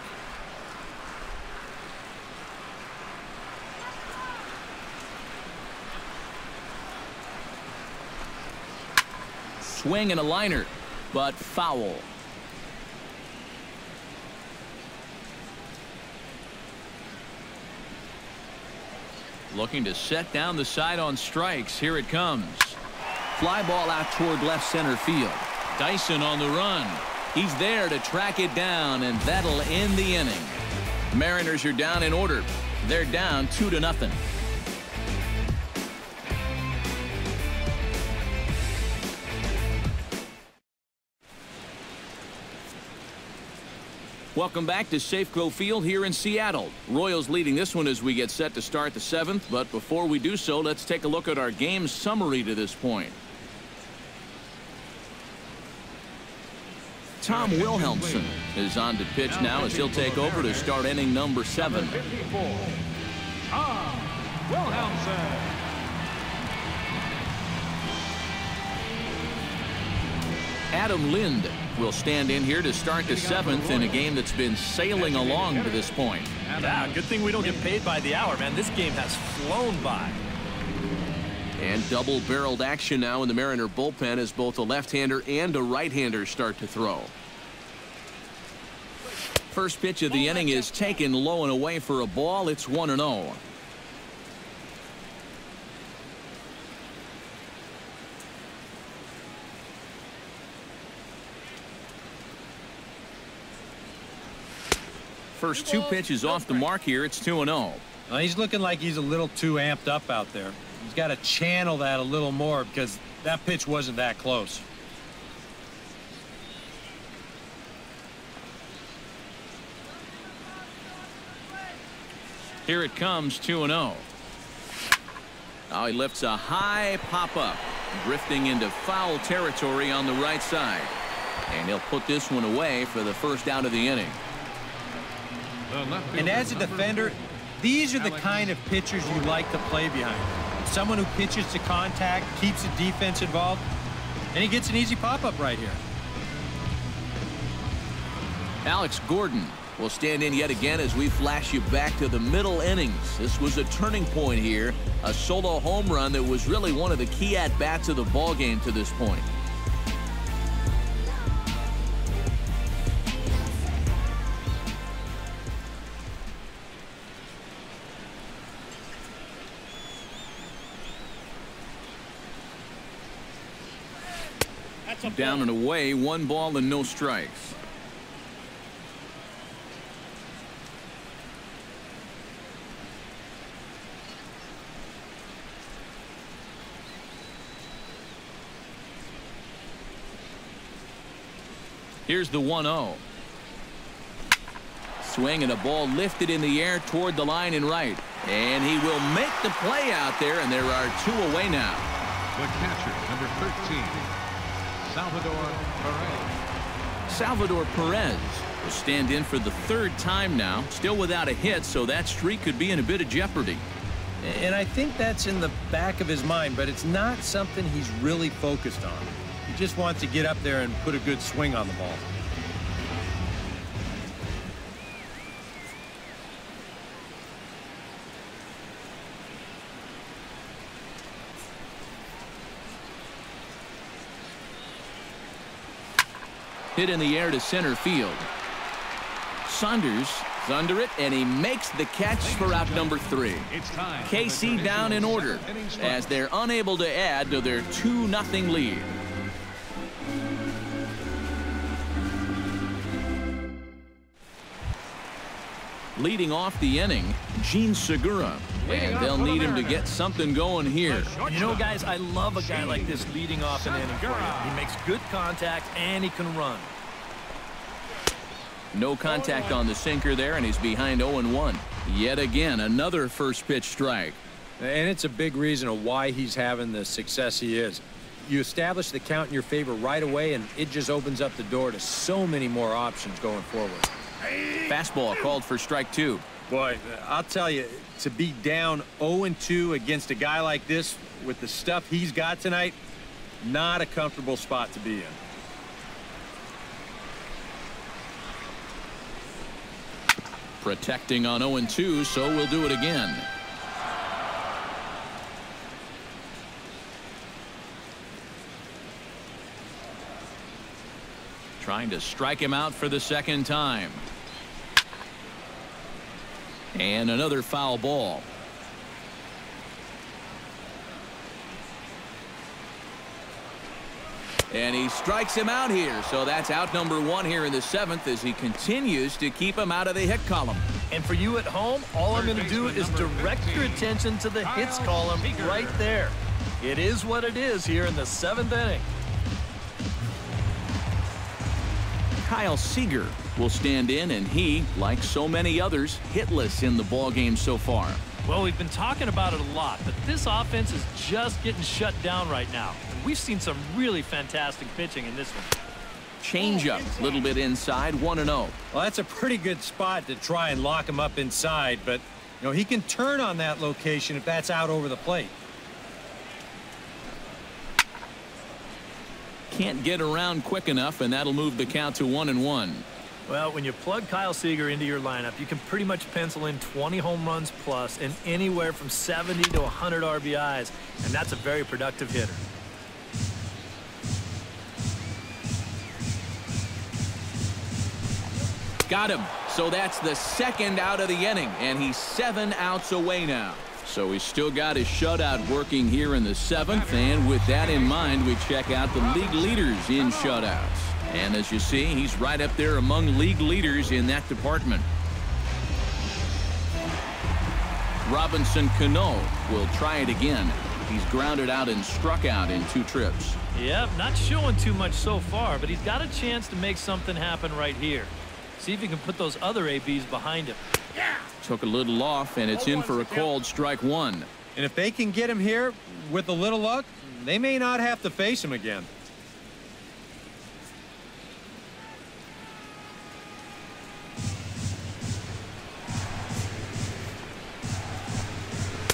Swing and a liner, but foul. Looking to set down the side on strikes. Here it comes. Fly ball out toward left center field. Dyson on the run. He's there to track it down, and that'll end the inning. Mariners are down in order. They're down 2-0. Welcome back to Safeco Field here in Seattle. Royals leading this one as we get set to start the 7th. But before we do so, let's take a look at our game summary to this point. Tom Wilhelmsen is on to pitch now as he'll take over to start inning number 7. 54, Tom Wilhelmsen. Adam Lind will stand in here to start the 7th in a game that's been sailing along to this point. Yeah, good thing we don't get paid by the hour, man. This game has flown by. And double-barreled action now in the Mariner bullpen as both a left-hander and a right-hander start to throw. First pitch of the inning is taken low and away for a ball. It's 1-0. First 2 pitches off the mark here. It's 2-0. Well, he's looking like he's a little too amped up out there. He's got to channel that a little more because that pitch wasn't that close. Here it comes, 2-0. Now he lifts a high pop-up, drifting into foul territory on the right side. And he'll put this one away for the first out of the inning. And as a defender, these are the kind of pitchers you like to play behind. Someone who pitches to contact, keeps the defense involved, and he gets an easy pop-up right here. Alex Gordon will stand in yet again as we flash you back to the middle innings. This was a turning point here, a solo home run that was really one of the key at-bats of the ballgame to this point. Down and away, 1 ball and no strikes. Here's the 1-0. Swing and a ball lifted in the air toward the line and right. And he will make the play out there, and there are 2 away now. The catcher, number 13, Salvador Perez. Salvador Perez will stand in for the 3rd time now, still without a hit, so that streak could be in a bit of jeopardy. And I think that's in the back of his mind, but it's not something he's really focused on. He just wants to get up there and put a good swing on the ball. Hit in the air to center field. Saunders is under it, and he makes the catch for out number 3. KC down in order as they're unable to add to their 2-0 lead. Leading off the inning, Gene Segura. And they'll need him to get something going here. You know, guys, I love a guy like this leading off an inning for you. He makes good contact, and he can run. No contact on the sinker there, and he's behind 0-1. Yet again, another first pitch strike. And it's a big reason of why he's having the success he is. You establish the count in your favor right away, and it just opens up the door to so many more options going forward. Fastball called for strike 2. Boy, I'll tell you, to be down 0-2 against a guy like this with the stuff he's got tonight, not a comfortable spot to be in. Protecting on 0-2, so we'll do it again. Trying to strike him out for the 2nd time. And another foul ball. And he strikes him out here, so that's out number 1 here in the 7th as he continues to keep him out of the hit column. And for you at home, all I'm going to do is direct your attention to the hits column right there. It is what it is here in the 7th inning. Kyle Seager will stand in, and he, like so many others, hitless in the ballgame so far. Well, we've been talking about it a lot, but this offense is just getting shut down right now. And we've seen some really fantastic pitching in this one. Changeup, a little bit inside, 1-0. Well, that's a pretty good spot to try and lock him up inside, but, you know, he can turn on that location if that's out over the plate. Can't get around quick enough, and that'll move the count to 1-1. Well, when you plug Kyle Seager into your lineup, you can pretty much pencil in 20 home runs plus and anywhere from 70 to 100 RBIs, and that's a very productive hitter. Got him. So that's the second out of the inning, and he's 7 outs away now. So he's still got his shutout working here in the 7th, and with that in mind, we check out the league leaders in shutouts. And as you see, he's right up there among league leaders in that department. Robinson Cano will try it again. He's grounded out and struck out in 2 trips. Yep, not showing too much so far, but he's got a chance to make something happen right here. See if he can put those other ABs behind him. Yeah. Took a little off, and it's in for a called strike 1. And if they can get him here with a little luck, they may not have to face him again.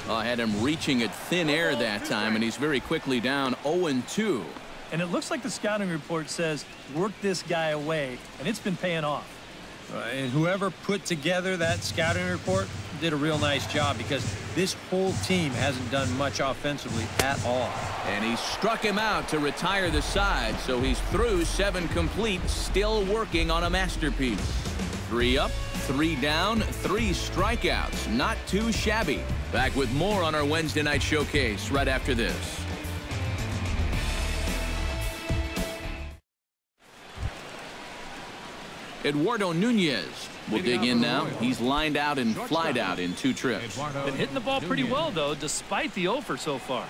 I had him reaching at thin air that time, and he's very quickly down 0-2. And it looks like the scouting report says, work this guy away, and it's been paying off. And whoever put together that scouting report did a real nice job, because this whole team hasn't done much offensively at all. And he struck him out to retire the side, so he's through 7 complete, still working on a masterpiece. 3 up, 3 down, 3 strikeouts. Not too shabby. Back with more on our Wednesday night showcase right after this. Eduardo Nunez will dig in now. He's lined out and flied out in 2 trips. Been hitting the ball pretty well, though, despite the offer so far.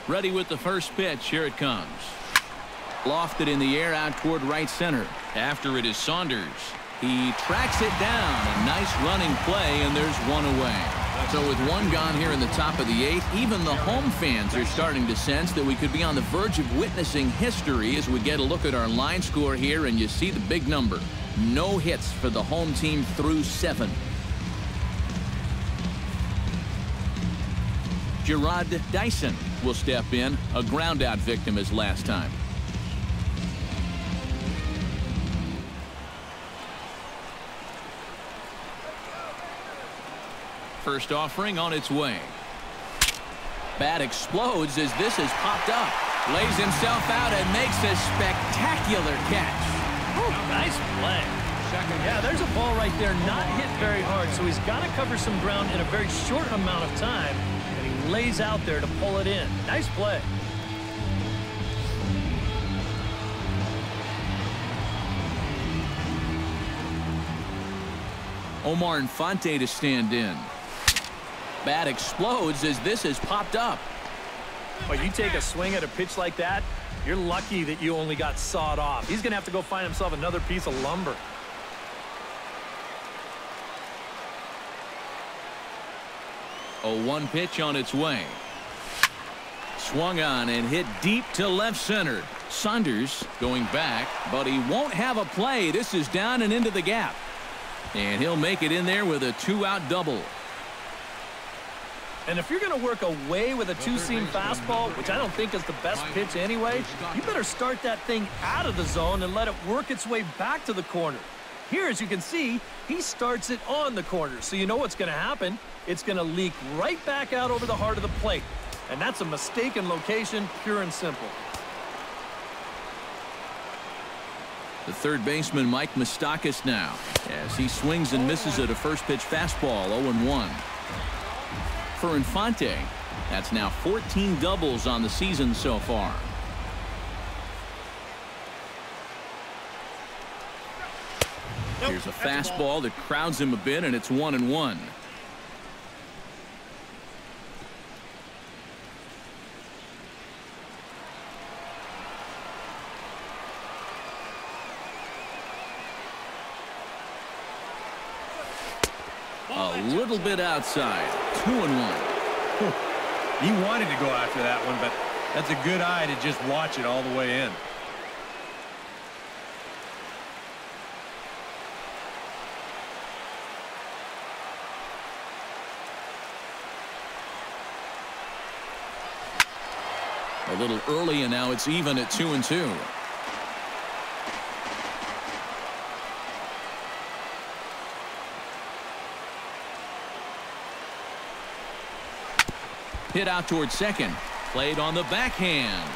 Ready with the first pitch. Here it comes. Lofted in the air out toward right center. After it is Saunders. He tracks it down. A nice running play, and there's 1 away. So with 1 gone here in the top of the 8th, even the home fans are starting to sense that we could be on the verge of witnessing history as we get a look at our line score here, and you see the big number. No hits for the home team through 7. Gerard Dyson will step in, a ground-out victim as last time. First offering on its way. Bat explodes as this is popped up. Lays himself out and makes a spectacular catch. Ooh, nice play. Yeah, there's a ball right there, not hit very hard, so he's got to cover some ground in a very short amount of time, and he lays out there to pull it in. Nice play. Omar Infante to stand in. Bat explodes as this is popped up. But you take a swing at a pitch like that, you're lucky that you only got sawed off. He's going to have to go find himself another piece of lumber. A 1 pitch on its way. Swung on and hit deep to left center. Saunders going back, but he won't have a play. This is down and into the gap. And he'll make it in there with a 2-out double. And if you're going to work away with a 2-seam fastball, which I don't think is the best pitch anyway, you better start that thing out of the zone and let it work its way back to the corner. Here, as you can see, he starts it on the corner, so you know what's going to happen. It's going to leak right back out over the heart of the plate. And that's a mistaken location, pure and simple. The third baseman, Mike Moustakas, now, as he swings and misses at a first pitch fastball, 0-1. For Infante, that's now 14 doubles on the season so far. Here's a fastball that crowds him a bit, and it's 1-1. A little bit outside. 2-1. He wanted to go after that one, but that's a good eye to just watch it all the way in. A little early, and now it's even at 2-2. Hit out towards second. Played on the backhand.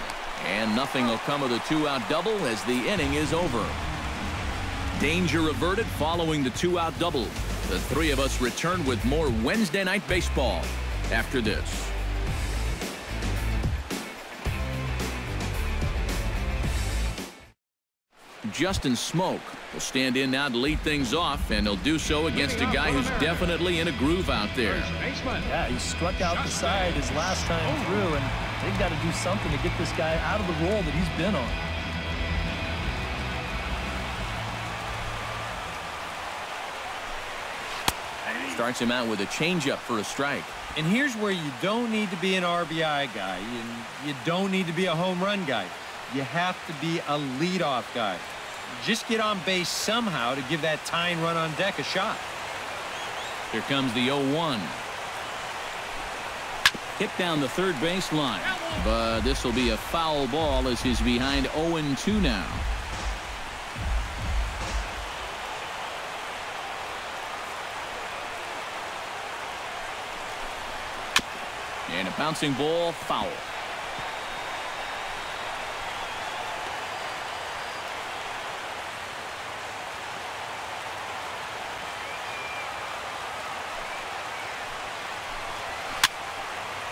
And nothing will come of the two-out double as the inning is over. Danger averted following the two-out double. The three of us return with more Wednesday Night Baseball after this. Justin Smoke will stand in now to lead things off, and he'll do so against a guy who's definitely in a groove out there. Yeah, he struck out the side his last time through, and they've got to do something to get this guy out of the role that he's been on. Starts him out with a changeup for a strike. And here's where you don't need to be an RBI guy, and you don't need to be a home run guy. You have to be a leadoff guy. Just get on base somehow to give that tying run on deck a shot. Here comes the 0-1. Hit down the third base line. But this will be a foul ball as he's behind 0-2 now. And a bouncing ball, foul.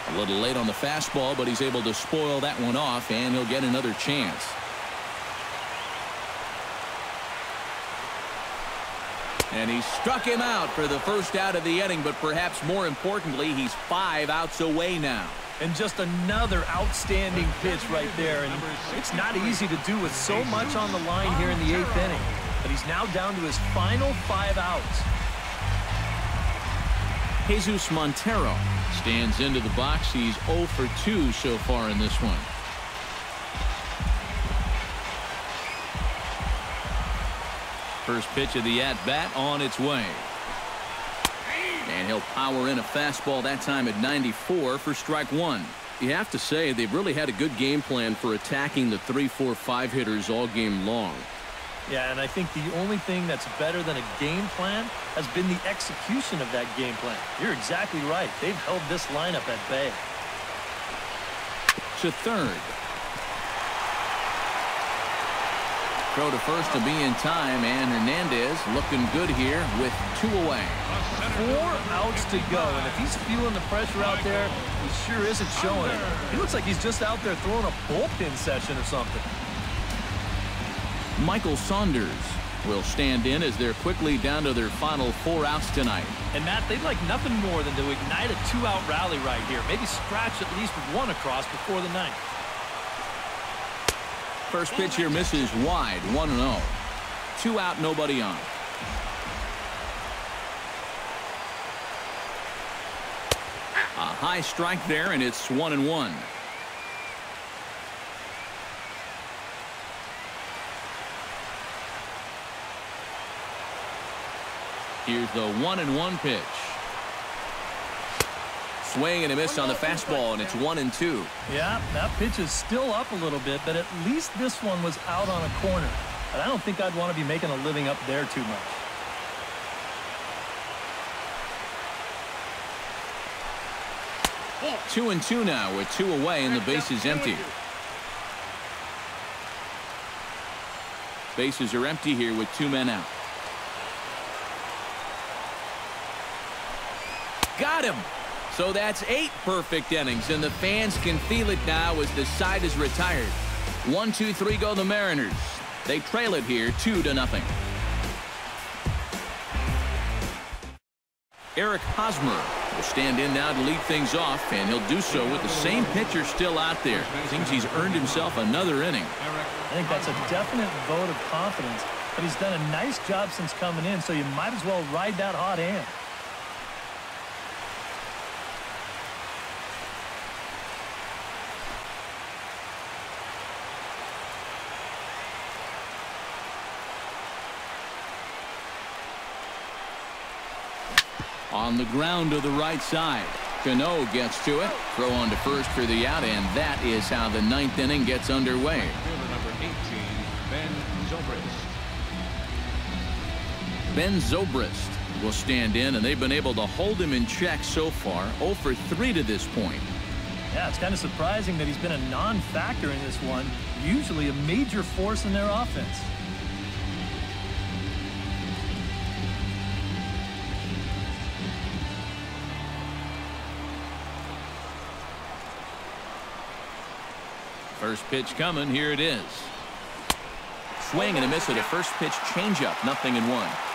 A little late on the fastball, but he's able to spoil that one off, and he'll get another chance. And he struck him out for the first out of the inning, but perhaps more importantly, he's 5 outs away now. And just another outstanding pitch right there. And it's not easy to do with so much on the line here in the 8th inning. But he's now down to his final 5 outs. Jesus Montero stands into the box. He's 0 for 2 so far in this one. First pitch of the at-bat on its way. And he'll power in a fastball that time at 94 for strike 1. You have to say they've really had a good game plan for attacking the 3, 4, 5 hitters all game long. Yeah, and I think the only thing that's better than a game plan has been the execution of that game plan. You're exactly right. They've held this lineup at bay. To third. Throw to first to be in time, and Hernandez looking good here with 2 away. 4 outs to go, and if he's feeling the pressure out there, he sure isn't showing it. He looks like he's just out there throwing a bullpen session or something. Michael Saunders will stand in as they're quickly down to their final 4 outs tonight. And Matt, they'd like nothing more than to ignite a 2-out rally right here. Maybe scratch at least 1 across before the 9th. First pitch here misses wide, 1-0. 2 out, nobody on. A high strike there, and it's 1-1. Here's the 1-1 pitch. Swing and a miss on the fastball, and it's 1-2. Yeah, that pitch is still up a little bit, but at least this one was out on a corner. And I don't think I'd want to be making a living up there too much. Two and 2 now with 2 away, and the base is empty. Bases are empty here with 2 men out. Got him. So that's 8 perfect innings, and the fans can feel it now as the side is retired. 1, 2, 3 go the Mariners. They trail it here 2-0. Eric Hosmer will stand in now to lead things off, and he'll do so with the same pitcher still out there. Seems he's earned himself another inning. I think that's a definite vote of confidence, but he's done a nice job since coming in, so you might as well ride that hot hand. On the ground to the right side. Cano gets to it. Throw on to first for the out, and that is how the 9th inning gets underway. Fielder number 18, Ben Zobrist. Ben Zobrist will stand in, and they've been able to hold him in check so far. 0 for 3 to this point. Yeah, it's kind of surprising that he's been a non-factor in this one. Usually a major force in their offense. First pitch coming. Here it is. Swing and a miss with a first pitch changeup. 0-1.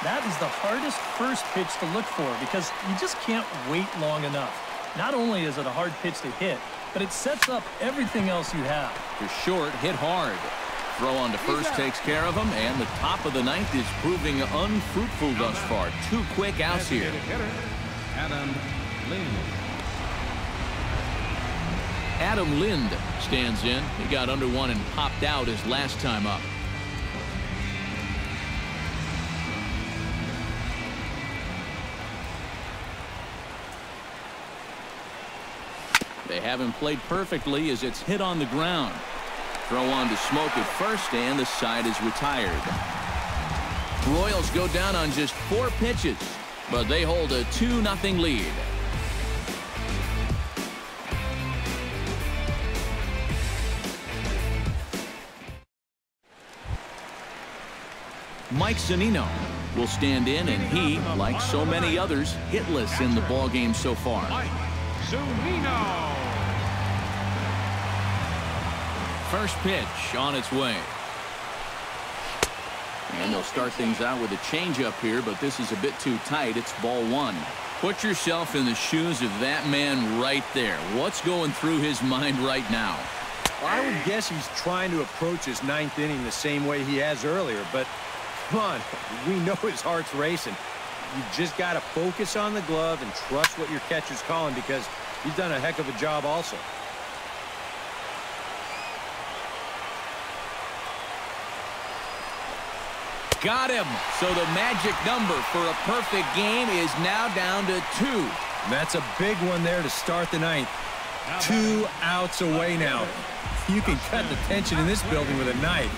That is the hardest first pitch to look for because you just can't wait long enough. Not only is it a hard pitch to hit, but it sets up everything else you have. For short, hit hard. Throw on to first takes care of him, and the top of the 9th is proving unfruitful thus far. 2 quick outs here. Adam Lind. Adam Lind stands in. He got under 1 and popped out his last time up. They haven't played perfectly as it's hit on the ground. Throw on to Smoke at first, and the side is retired. Royals go down on just 4 pitches, but they hold a 2-0 lead. Mike Zunino will stand in, and he, like so many others, hitless in the ballgame so far. Mike Zunino. First pitch on its way. And they'll start things out with a changeup here, but this is a bit too tight. It's ball 1. Put yourself in the shoes of that man right there. What's going through his mind right now? I would guess he's trying to approach his 9th inning the same way he has earlier, but come on, we know his heart's racing. You just got to focus on the glove and trust what your catcher's calling because he's done a heck of a job also. Got him. So the magic number for a perfect game is now down to 2. That's a big one there to start the 9th. 2 outs away now. You can cut the tension in this building with a knife.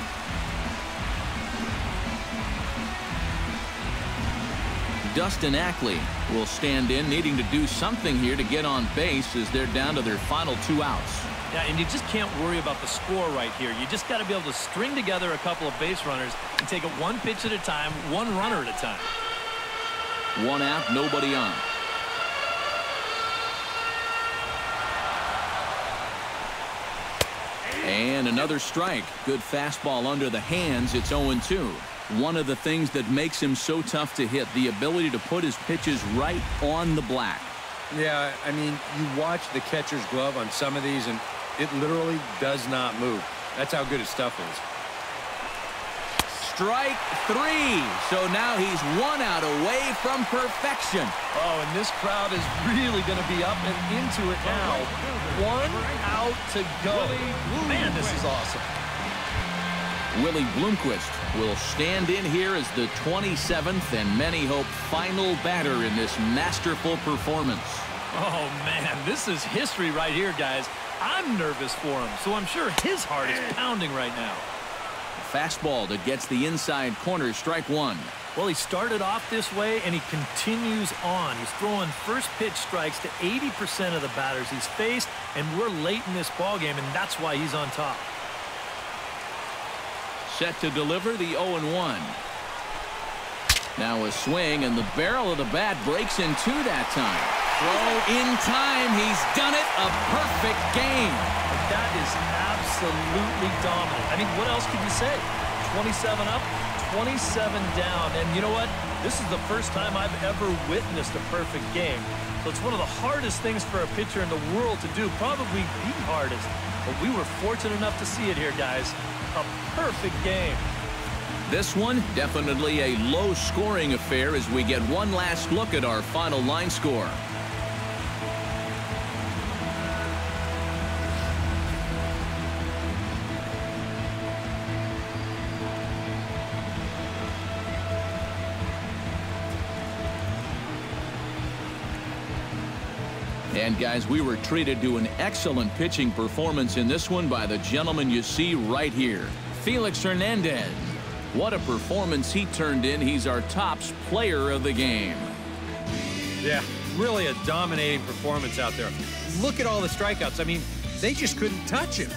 Dustin Ackley will stand in, needing to do something here to get on base as they're down to their final 2 outs. Yeah, and you just can't worry about the score right here. You just got to be able to string together a couple of base runners and take it 1 pitch at a time, 1 runner at a time. 1 out, nobody on. And another strike. Good fastball under the hands. It's 0-2. One of the things that makes him so tough to hit, the ability to put his pitches right on the black. Yeah, I mean, you watch the catcher's glove on some of these, and it literally does not move. That's how good his stuff is. Strike 3. So now he's 1 out away from perfection. Oh, and this crowd is really going to be up and into it now. 1 out to go. Man, this is awesome. Willie Bloomquist will stand in here as the 27th and many hope final batter in this masterful performance. Oh, man, this is history right here, guys. I'm nervous for him, so I'm sure his heart is pounding right now. Fastball that gets the inside corner, strike 1. Well, he started off this way, and he continues on. He's throwing first pitch strikes to 80% of the batters he's faced, and we're late in this ballgame, and that's why he's on top. Set to deliver the 0-1. Now a swing, and the barrel of the bat breaks in 2 that time. Throw in time. He's done it. A perfect game. That is absolutely dominant. I mean, what else could you say? 27 up, 27 down. And you know what? This is the first time I've ever witnessed a perfect game. So it's one of the hardest things for a pitcher in the world to do, probably the hardest. But we were fortunate enough to see it here, guys. A perfect game. This one, definitely a low-scoring affair as we get one last look at our final line score. And guys, we were treated to an excellent pitching performance in this one by the gentleman you see right here, Felix Hernandez. What a performance he turned in. He's our top player of the game. Yeah, really a dominating performance out there. Look at all the strikeouts. I mean, they just couldn't touch him.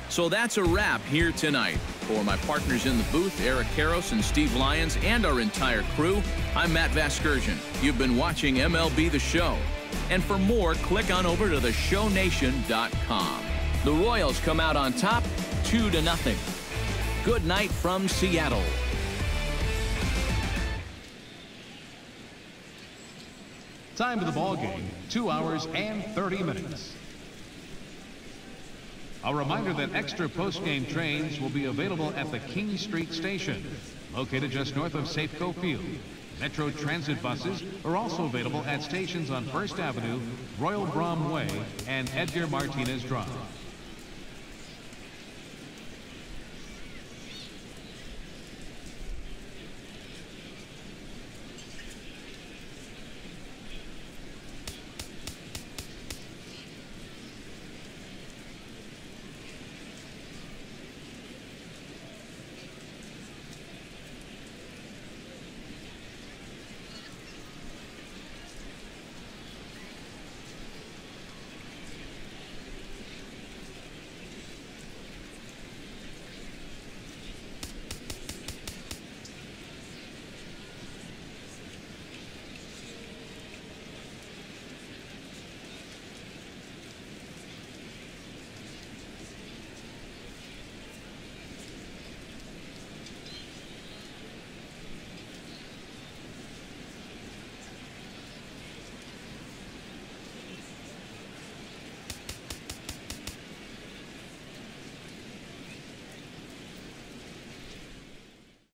So that's a wrap here tonight. For my partners in the booth, Eric Karros and Steve Lyons, and our entire crew, I'm Matt Vasgersian. You've been watching MLB The Show. And for more, click on over to theshownation.com. The Royals come out on top, 2-0. Good night from Seattle. Time of the ball game, 2 hours and 30 minutes. A reminder that extra post-game trains will be available at the King Street Station, located just north of Safeco Field. Metro Transit buses are also available at stations on First Avenue, Royal Brom Way, and Edgar Martinez Drive.